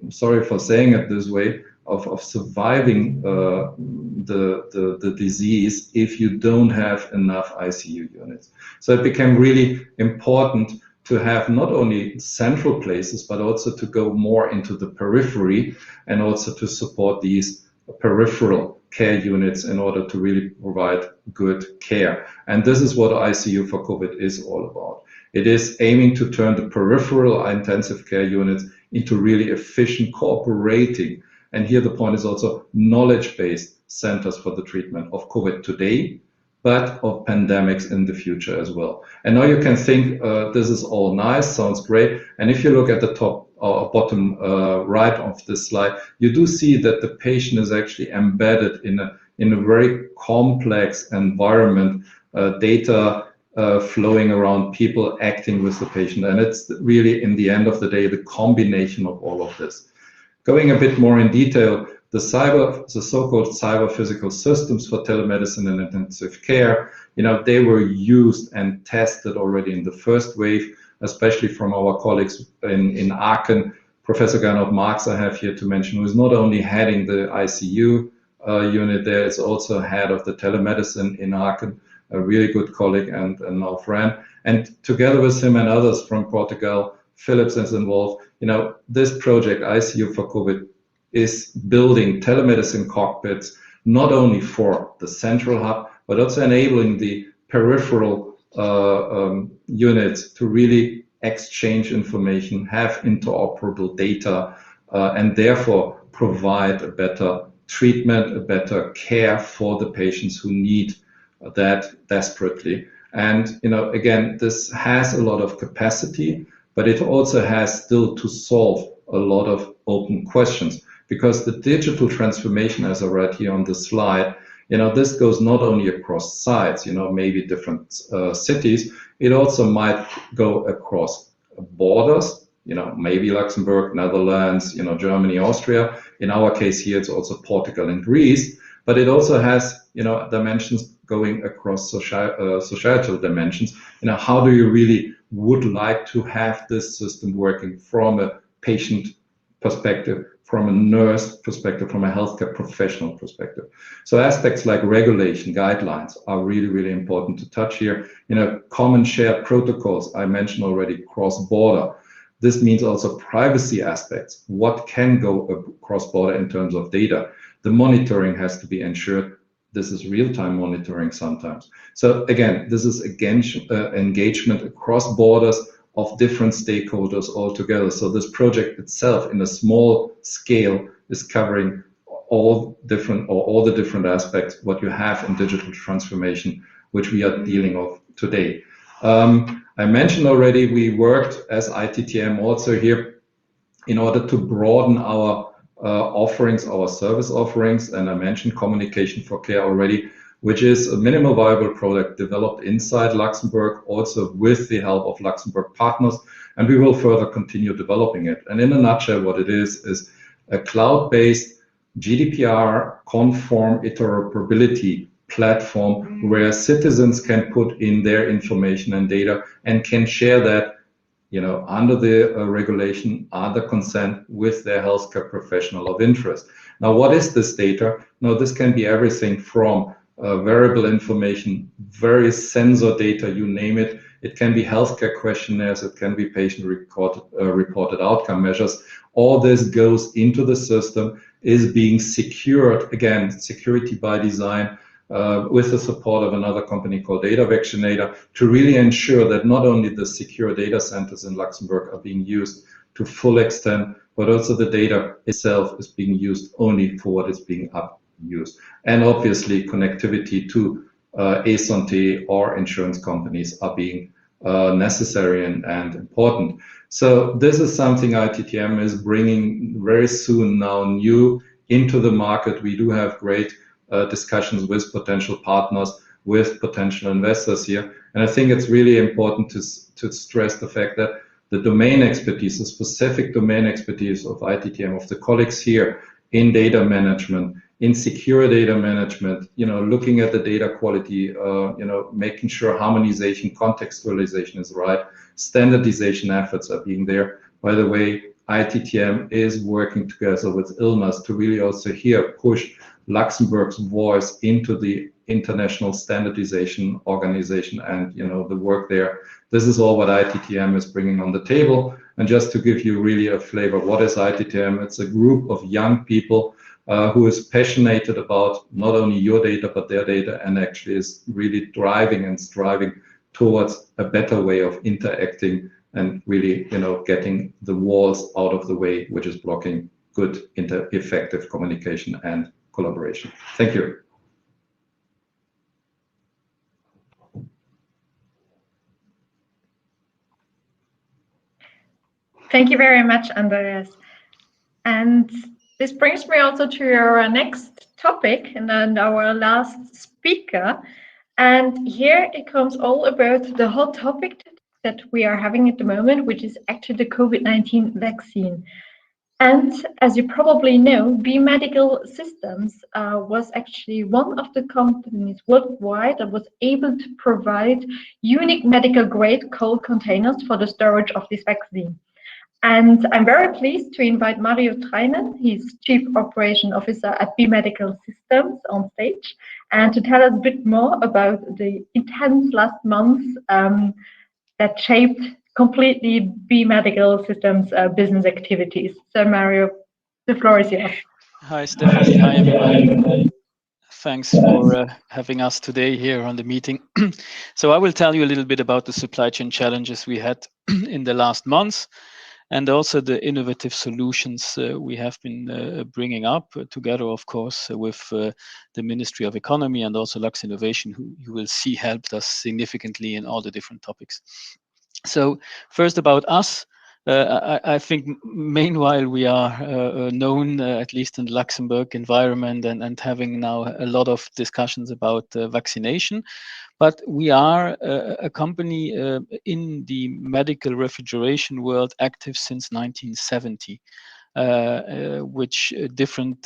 sorry for saying it this way, of surviving the disease if you don't have enough ICU units. So it became really important to have not only central places, but also to go more into the periphery and also to support these peripheral care units in order to really provide good care. And this is what ICU for COVID is all about. It is aiming to turn the peripheral intensive care units into really efficient cooperating. And here the point is also knowledge-based centers for the treatment of COVID today, but of pandemics in the future as well. And now you can think this is all nice, sounds great. And if you look at the top or bottom right of this slide, you do see that the patient is actually embedded in a very complex environment, data flowing around, people acting with the patient. And it's really, in the end of the day, the combination of all of this. Going a bit more in detail, the so-called cyber physical systems for telemedicine and intensive care, they were used and tested already in the first wave, especially from our colleagues in Aachen. Professor Gernot Marx I have here to mention, who is not only heading the ICU unit there, is also head of the telemedicine in Aachen, a really good colleague and now friend. And together with him and others from Portugal, Philips is involved. This project, ICU for COVID, is building telemedicine cockpits, not only for the central hub, but also enabling the peripheral units to really exchange information, have interoperable data, and therefore provide a better treatment, a better care for the patients who need that desperately. And, again, this has a lot of capacity, but it also has still to solve a lot of open questions, because the digital transformation, as I read here on the slide, this goes not only across sites, maybe different cities, it also might go across borders, maybe Luxembourg, Netherlands, Germany, Austria. In our case here, it's also Portugal and Greece, but it also has, dimensions going across societal dimensions. How do you really would like to have this system working from a patient perspective, from a nurse perspective, from a healthcare professional perspective? So aspects like regulation, guidelines are really, really important to touch here. Common shared protocols, I mentioned already, cross-border. This means also privacy aspects. What can go cross-border in terms of data? The monitoring has to be ensured. This is real-time monitoring sometimes. So again, this is engagement across borders of different stakeholders altogether. So this project itself, in a small scale, is covering all the different aspects what you have in digital transformation, which we are dealing with today. I mentioned already we worked as ITTM also here in order to broaden our offerings, our service offerings, and I mentioned communication for care already, which is a minimal viable product developed inside Luxembourg, also with the help of Luxembourg partners, and we will further continue developing it. And in a nutshell, what it is a cloud-based GDPR-conform interoperability platform where citizens can put in their information and data and can share that under the regulation, under consent with their healthcare professional of interest. Now, what is this data? Now, this can be everything from variable information, various sensor data, you name it. It can be healthcare questionnaires, it can be patient reported outcome measures. All this goes into the system, is being secured, again, security by design, with the support of another company called Data Vaccinator, to really ensure that not only the secure data centers in Luxembourg are being used to full extent, but also the data itself is being used only for what is being used. And obviously connectivity to e-santé or insurance companies are being necessary and important. So this is something ITTM is bringing very soon now new into the market. We do have great discussions with potential partners, with potential investors here. And I think it's really important to stress the fact that the domain expertise, the specific domain expertise of ITTM, of the colleagues here in data management, in secure data management, looking at the data quality, making sure harmonization, contextualization is right, standardization efforts are being there. By the way, ITTM is working together with ILMAS to really also here push Luxembourg's voice into the international standardization organization and the work there. This is all what ITTM is bringing on the table. And just to give you really a flavor, what is ITTM? It's a group of young people who is passionate about not only your data, but their data, and actually is really driving and striving towards a better way of interacting and really, getting the walls out of the way, which is blocking good, effective communication and collaboration. Thank you. Thank you very much, Andreas. And this brings me also to our next topic and then our last speaker. And here it comes all about the hot topic that we are having at the moment, which is actually the COVID-19 vaccine. And as you probably know, B Medical Systems was actually one of the companies worldwide that was able to provide unique medical grade cold containers for the storage of this vaccine. And I'm very pleased to invite Mario Treyman, he's Chief Operation Officer at B Medical Systems, on stage, and to tell us a bit more about the intense last months that shaped completely B Medical Systems business activities. So Mario, the floor is yours. Hi Stephanie, hi everybody. Thanks for having us today here on the meeting. So I will tell you a little bit about the supply chain challenges we had in the last months, and also the innovative solutions we have been bringing up together, of course, with the Ministry of Economy and also Lux Innovation, who you will see helped us significantly in all the different topics. So first about us, I think meanwhile we are known, at least in the Luxembourg environment, and having now a lot of discussions about vaccination. But we are a company in the medical refrigeration world active since 1970, which different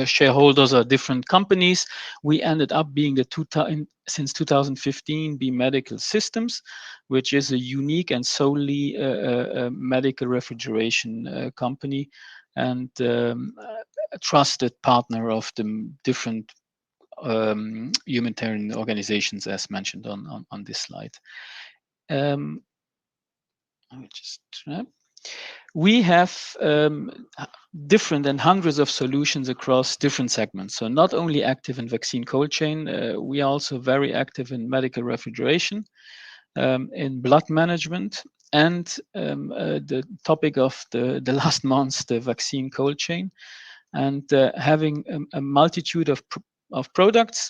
shareholders are different companies. We ended up being since 2015 B Medical Systems, which is a unique and solely medical refrigeration company, and a trusted partner of the different humanitarian organizations, as mentioned on this slide. We have different and hundreds of solutions across different segments. So not only active in vaccine cold chain, we are also very active in medical refrigeration, in blood management, and the topic of the last months, the vaccine cold chain, and having a multitude of products,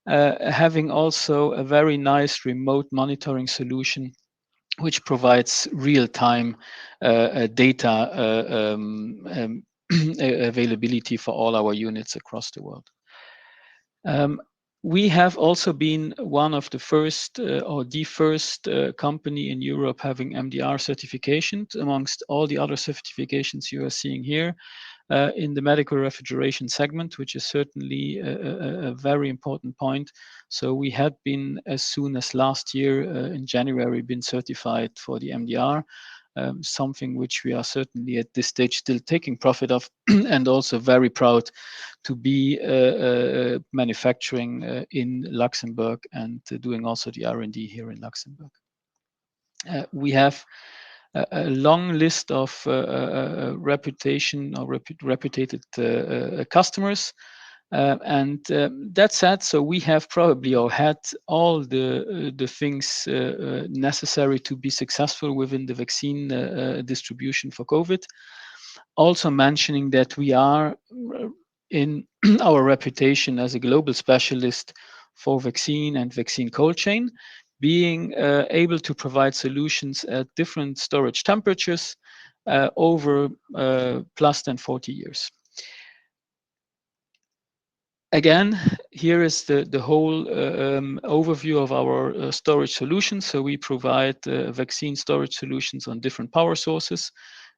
having also a very nice remote monitoring solution, which provides real-time data availability for all our units across the world. We have also been one of the first or the first company in Europe having MDR certification amongst all the other certifications you are seeing here. In the medical refrigeration segment, which is certainly a very important point. So we had been, as soon as last year in January, been certified for the MDR, something which we are certainly at this stage still taking profit of, and also very proud to be manufacturing in Luxembourg and doing also the R&D here in Luxembourg. We have a long list of reputed customers, That said, so we have probably or had all the things necessary to be successful within the vaccine distribution for COVID. Also mentioning that we are in our reputation as a global specialist for vaccine and vaccine cold chain, being able to provide solutions at different storage temperatures over plus than 40 years. Again, here is the whole overview of our storage solutions. So we provide vaccine storage solutions on different power sources,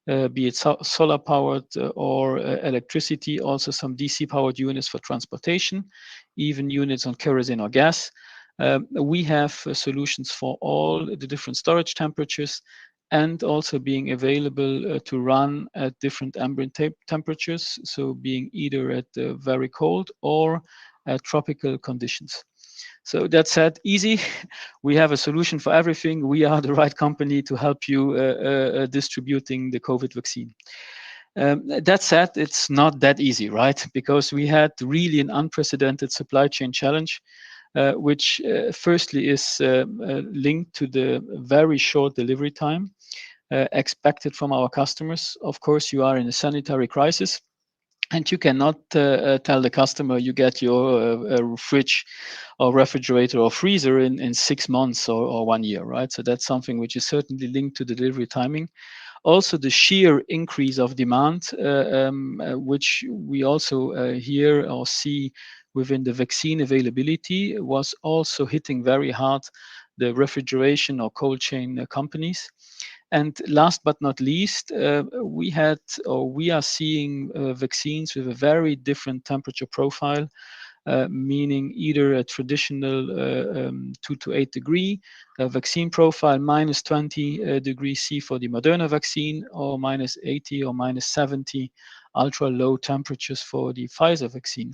be it solar powered or electricity, also some DC powered units for transportation, even units on kerosene or gas. We have solutions for all the different storage temperatures, and also being available to run at different ambient temperatures, so being either at very cold or at tropical conditions. So that said, easy. We have a solution for everything. We are the right company to help you distributing the COVID vaccine. That said, it's not that easy, right? Because we had really an unprecedented supply chain challenge, which firstly is linked to the very short delivery time expected from our customers. Of course, you are in a sanitary crisis, and you cannot tell the customer you get your fridge or refrigerator or freezer in 6 months or 1 year, right? So that's something which is certainly linked to the delivery timing. Also, the sheer increase of demand, which we also hear or see within the vaccine availability, was also hitting very hard the refrigeration or cold chain companies. And last but not least, we are seeing vaccines with a very different temperature profile, meaning either a traditional 2 to 8 degree vaccine profile, minus 20 degrees C for the Moderna vaccine, or minus 80 or minus 70 ultra low temperatures for the Pfizer vaccine.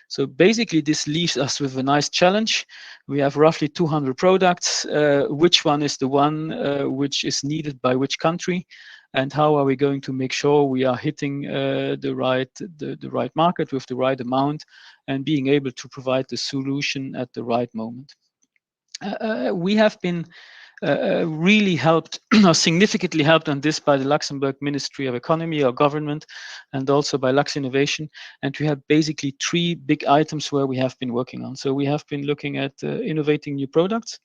So basically, this leaves us with a nice challenge. We have roughly 200 products. Which one is the one which is needed by which country? And how are we going to make sure we are hitting the right market with the right amount and being able to provide the solution at the right moment? We have been really helped or significantly helped on this by the Luxembourg Ministry of Economy or Government, and also by Lux Innovation. And we have basically 3 big items where we have been working on. So we have been looking at innovating new products.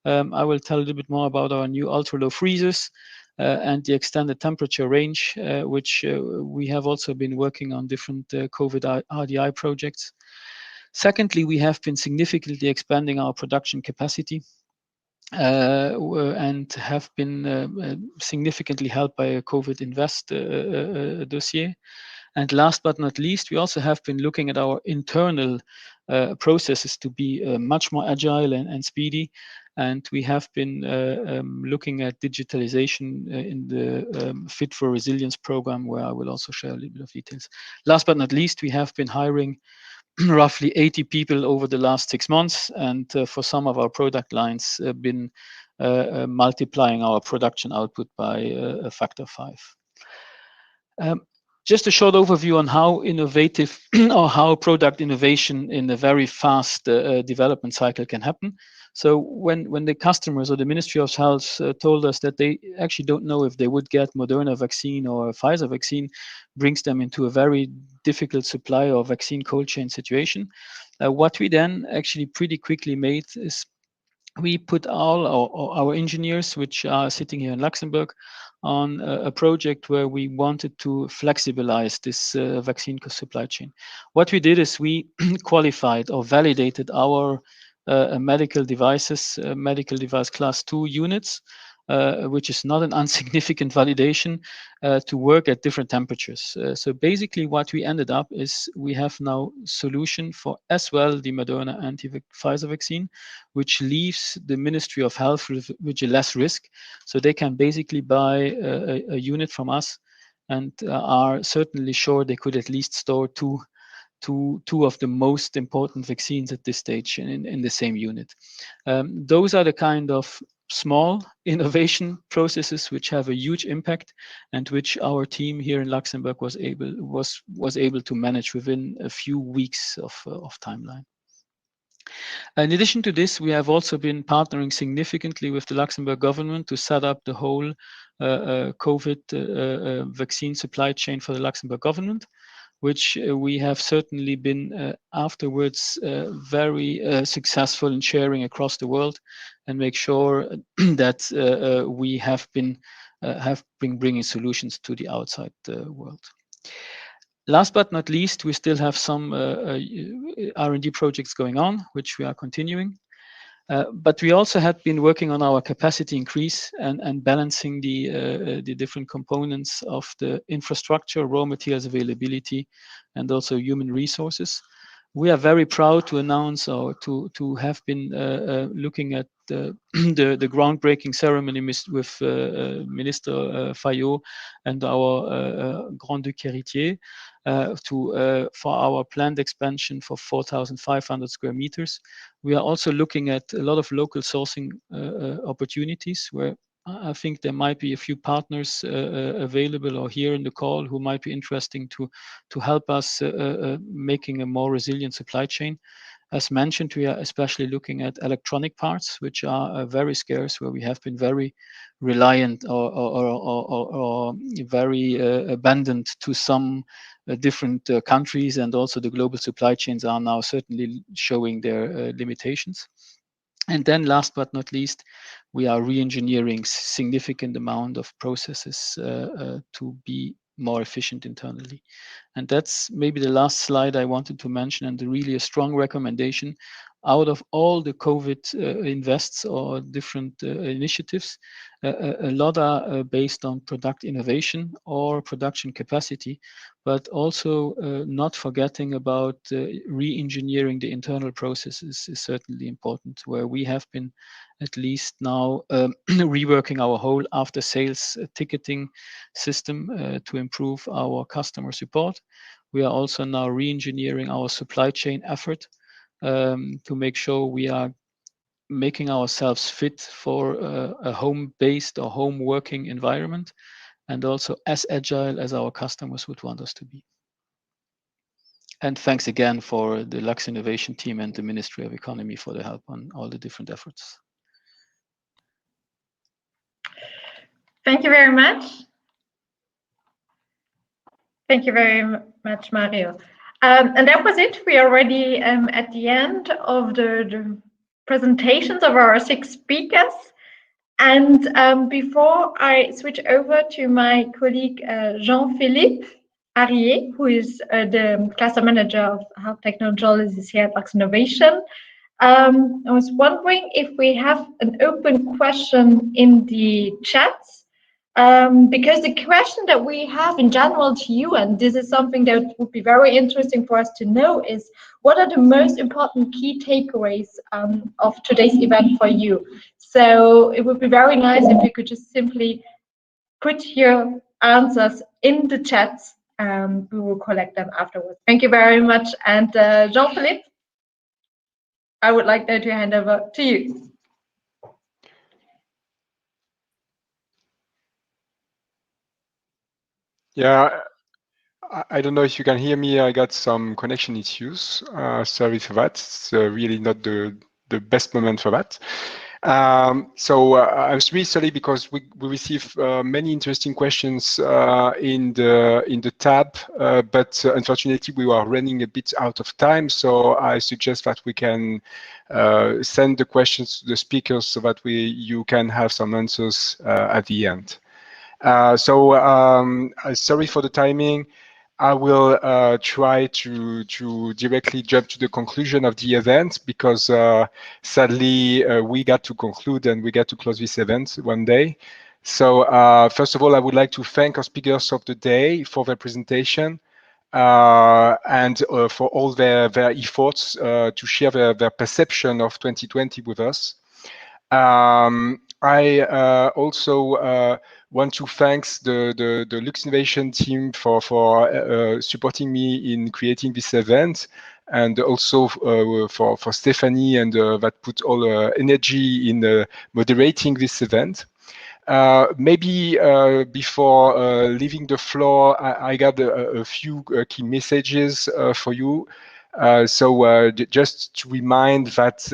I will tell a little bit more about our new ultra low freezers and the extended temperature range, which we have also been working on different COVID RDI projects. Secondly, we have been significantly expanding our production capacity and have been significantly helped by a COVID Invest dossier. And last but not least, we also have been looking at our internal processes to be much more agile and speedy. And we have been looking at digitalization in the Fit for Resilience program, where I will also share a little bit of details. Last but not least, we have been hiring roughly 80 people over the last 6 months, and for some of our product lines, been multiplying our production output by a factor of 5. Just a short overview on how innovative or how product innovation in a very fast development cycle can happen. So when the customers or the Ministry of Health told us that they actually don't know if they would get Moderna vaccine or Pfizer vaccine, brings them into a very difficult supply or vaccine cold chain situation. What we then actually pretty quickly made is we put all our engineers, which are sitting here in Luxembourg, on a project where we wanted to flexibilize this vaccine supply chain. What we did is we qualified or validated our medical devices, medical device class 2 units, which is not an insignificant validation, to work at different temperatures. So basically what we ended up is we have now solution for as well the Moderna anti-Pfizer vaccine, which leaves the Ministry of Health with a less risk. So they can basically buy a unit from us and are certainly sure they could at least store two of the most important vaccines at this stage in the same unit. Those are the kind of small innovation processes which have a huge impact and which our team here in Luxembourg was able to manage within a few weeks of timeline. In addition to this, we have also been partnering significantly with the Luxembourg government to set up the whole COVID vaccine supply chain for the Luxembourg government, which we have certainly been afterwards very successful in sharing across the world, and make sure that we have been bringing solutions to the outside world. Last but not least, we still have some R&D projects going on, which we are continuing. But we also had been working on our capacity increase and balancing the different components of the infrastructure, raw materials availability, and also human resources. We are very proud to announce or to have been looking at the groundbreaking ceremony with Minister Fayot and our Grand Duc Héritier for our planned expansion for 4,500 square meters. We are also looking at a lot of local sourcing opportunities where I think there might be a few partners available or here in the call who might be interesting to help us making a more resilient supply chain. As mentioned, we are especially looking at electronic parts, which are very scarce, where we have been very reliant or very abandoned to some different countries, and also the global supply chains are now certainly showing their limitations. And then last but not least, we are re-engineering significant amount of processes to be more efficient internally. And that's maybe the last slide I wanted to mention, and really a strong recommendation. Out of all the COVID invests or different initiatives, a lot are based on product innovation or production capacity, but also not forgetting about re-engineering the internal processes is certainly important, where we have been at least now reworking our whole after-sales ticketing system to improve our customer support. We are also now re-engineering our supply chain effort to make sure we are making ourselves fit for a home-based or home working environment, and also as agile as our customers would want us to be. And thanks again for the Lux Innovation team and the Ministry of Economy for the help on all the different efforts. Thank you very much. Thank you very much, Mario. And that was it. We are already at the end of the presentations of our 6 speakers. And before I switch over to my colleague Jean-Philippe Arié, who is the cluster manager of health technologies here at Lux Innovation, I was wondering if we have an open question in the chat. Because the question that we have in general to you, and this is something that would be very interesting for us to know, is what are the most important key takeaways of today's event for you? So it would be very nice if you could just simply put your answers in the chat. We will collect them afterwards. Thank you very much. And Jean-Philippe, I would like now to hand over to you. Yeah, I don't know if you can hear me. I got some connection issues. Sorry for that. It's really not the best moment for that. So I was really sorry because we received many interesting questions in the tab, but unfortunately we were running a bit out of time. So I suggest that we can send the questions to the speakers so that you can have some answers at the end. Sorry for the timing. I will try to directly jump to the conclusion of the event, because sadly we got to conclude and we got to close this event one day. So first of all, I would like to thank our speakers of the day for their presentation and for all their efforts to share their perception of 2020 with us. I also want to thank the Lux Innovation team for supporting me in creating this event, and also for Stephanie, and that put all energy in moderating this event. Maybe before leaving the floor, I got a few key messages for you. Just to remind that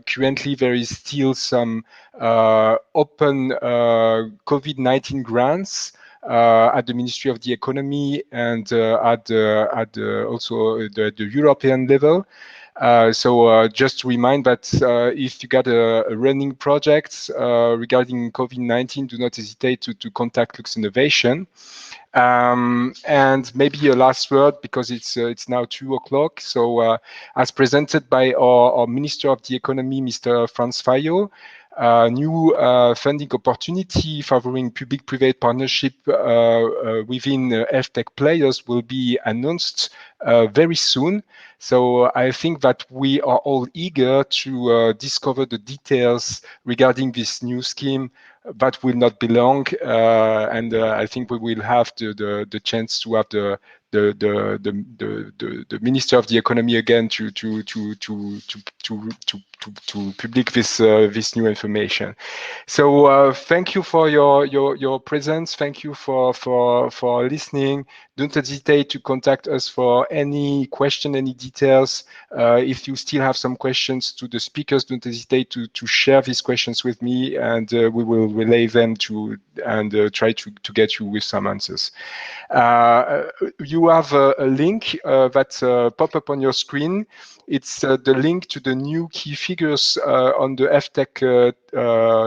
currently there is still some open COVID-19 grants at the Ministry of the Economy and at also the European level. Just to remind that if you got a running project regarding COVID-19, do not hesitate to contact Lux Innovation. And maybe a last word, because it's now 2 o'clock. So as presented by our Minister of the Economy, Mr. Franz Fayot, new funding opportunity favoring public-private partnership within health-tech players will be announced very soon. So I think that we are all eager to discover the details regarding this new scheme. That will not be long, and I think we will have the chance to have the Minister of the Economy again to public this new information. So thank you for your presence. Thank you for listening. Don't hesitate to contact us for any question, any details. If you still have some questions to the speakers, don't hesitate to share these questions with me, and we will relay them and try to get you with some answers. You have a link that pop up on your screen. It's the link to the new key figures on the health-tech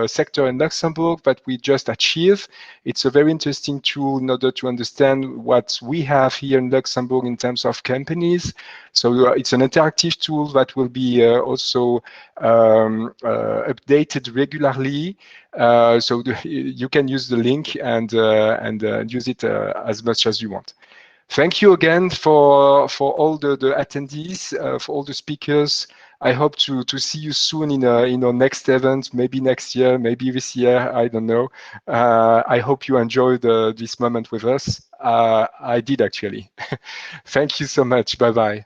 sector in Luxembourg that we just achieved. It's a very interesting tool in order to understand what we have here in Luxembourg in terms of companies. So it's an interactive tool that will be also updated regularly. So you can use the link and use it as much as you want. Thank you again for all the attendees, for all the speakers. I hope to see you soon in our next event, maybe next year, maybe this year, I don't know. I hope you enjoyed this moment with us. I did, actually. Thank you so much. Bye-bye.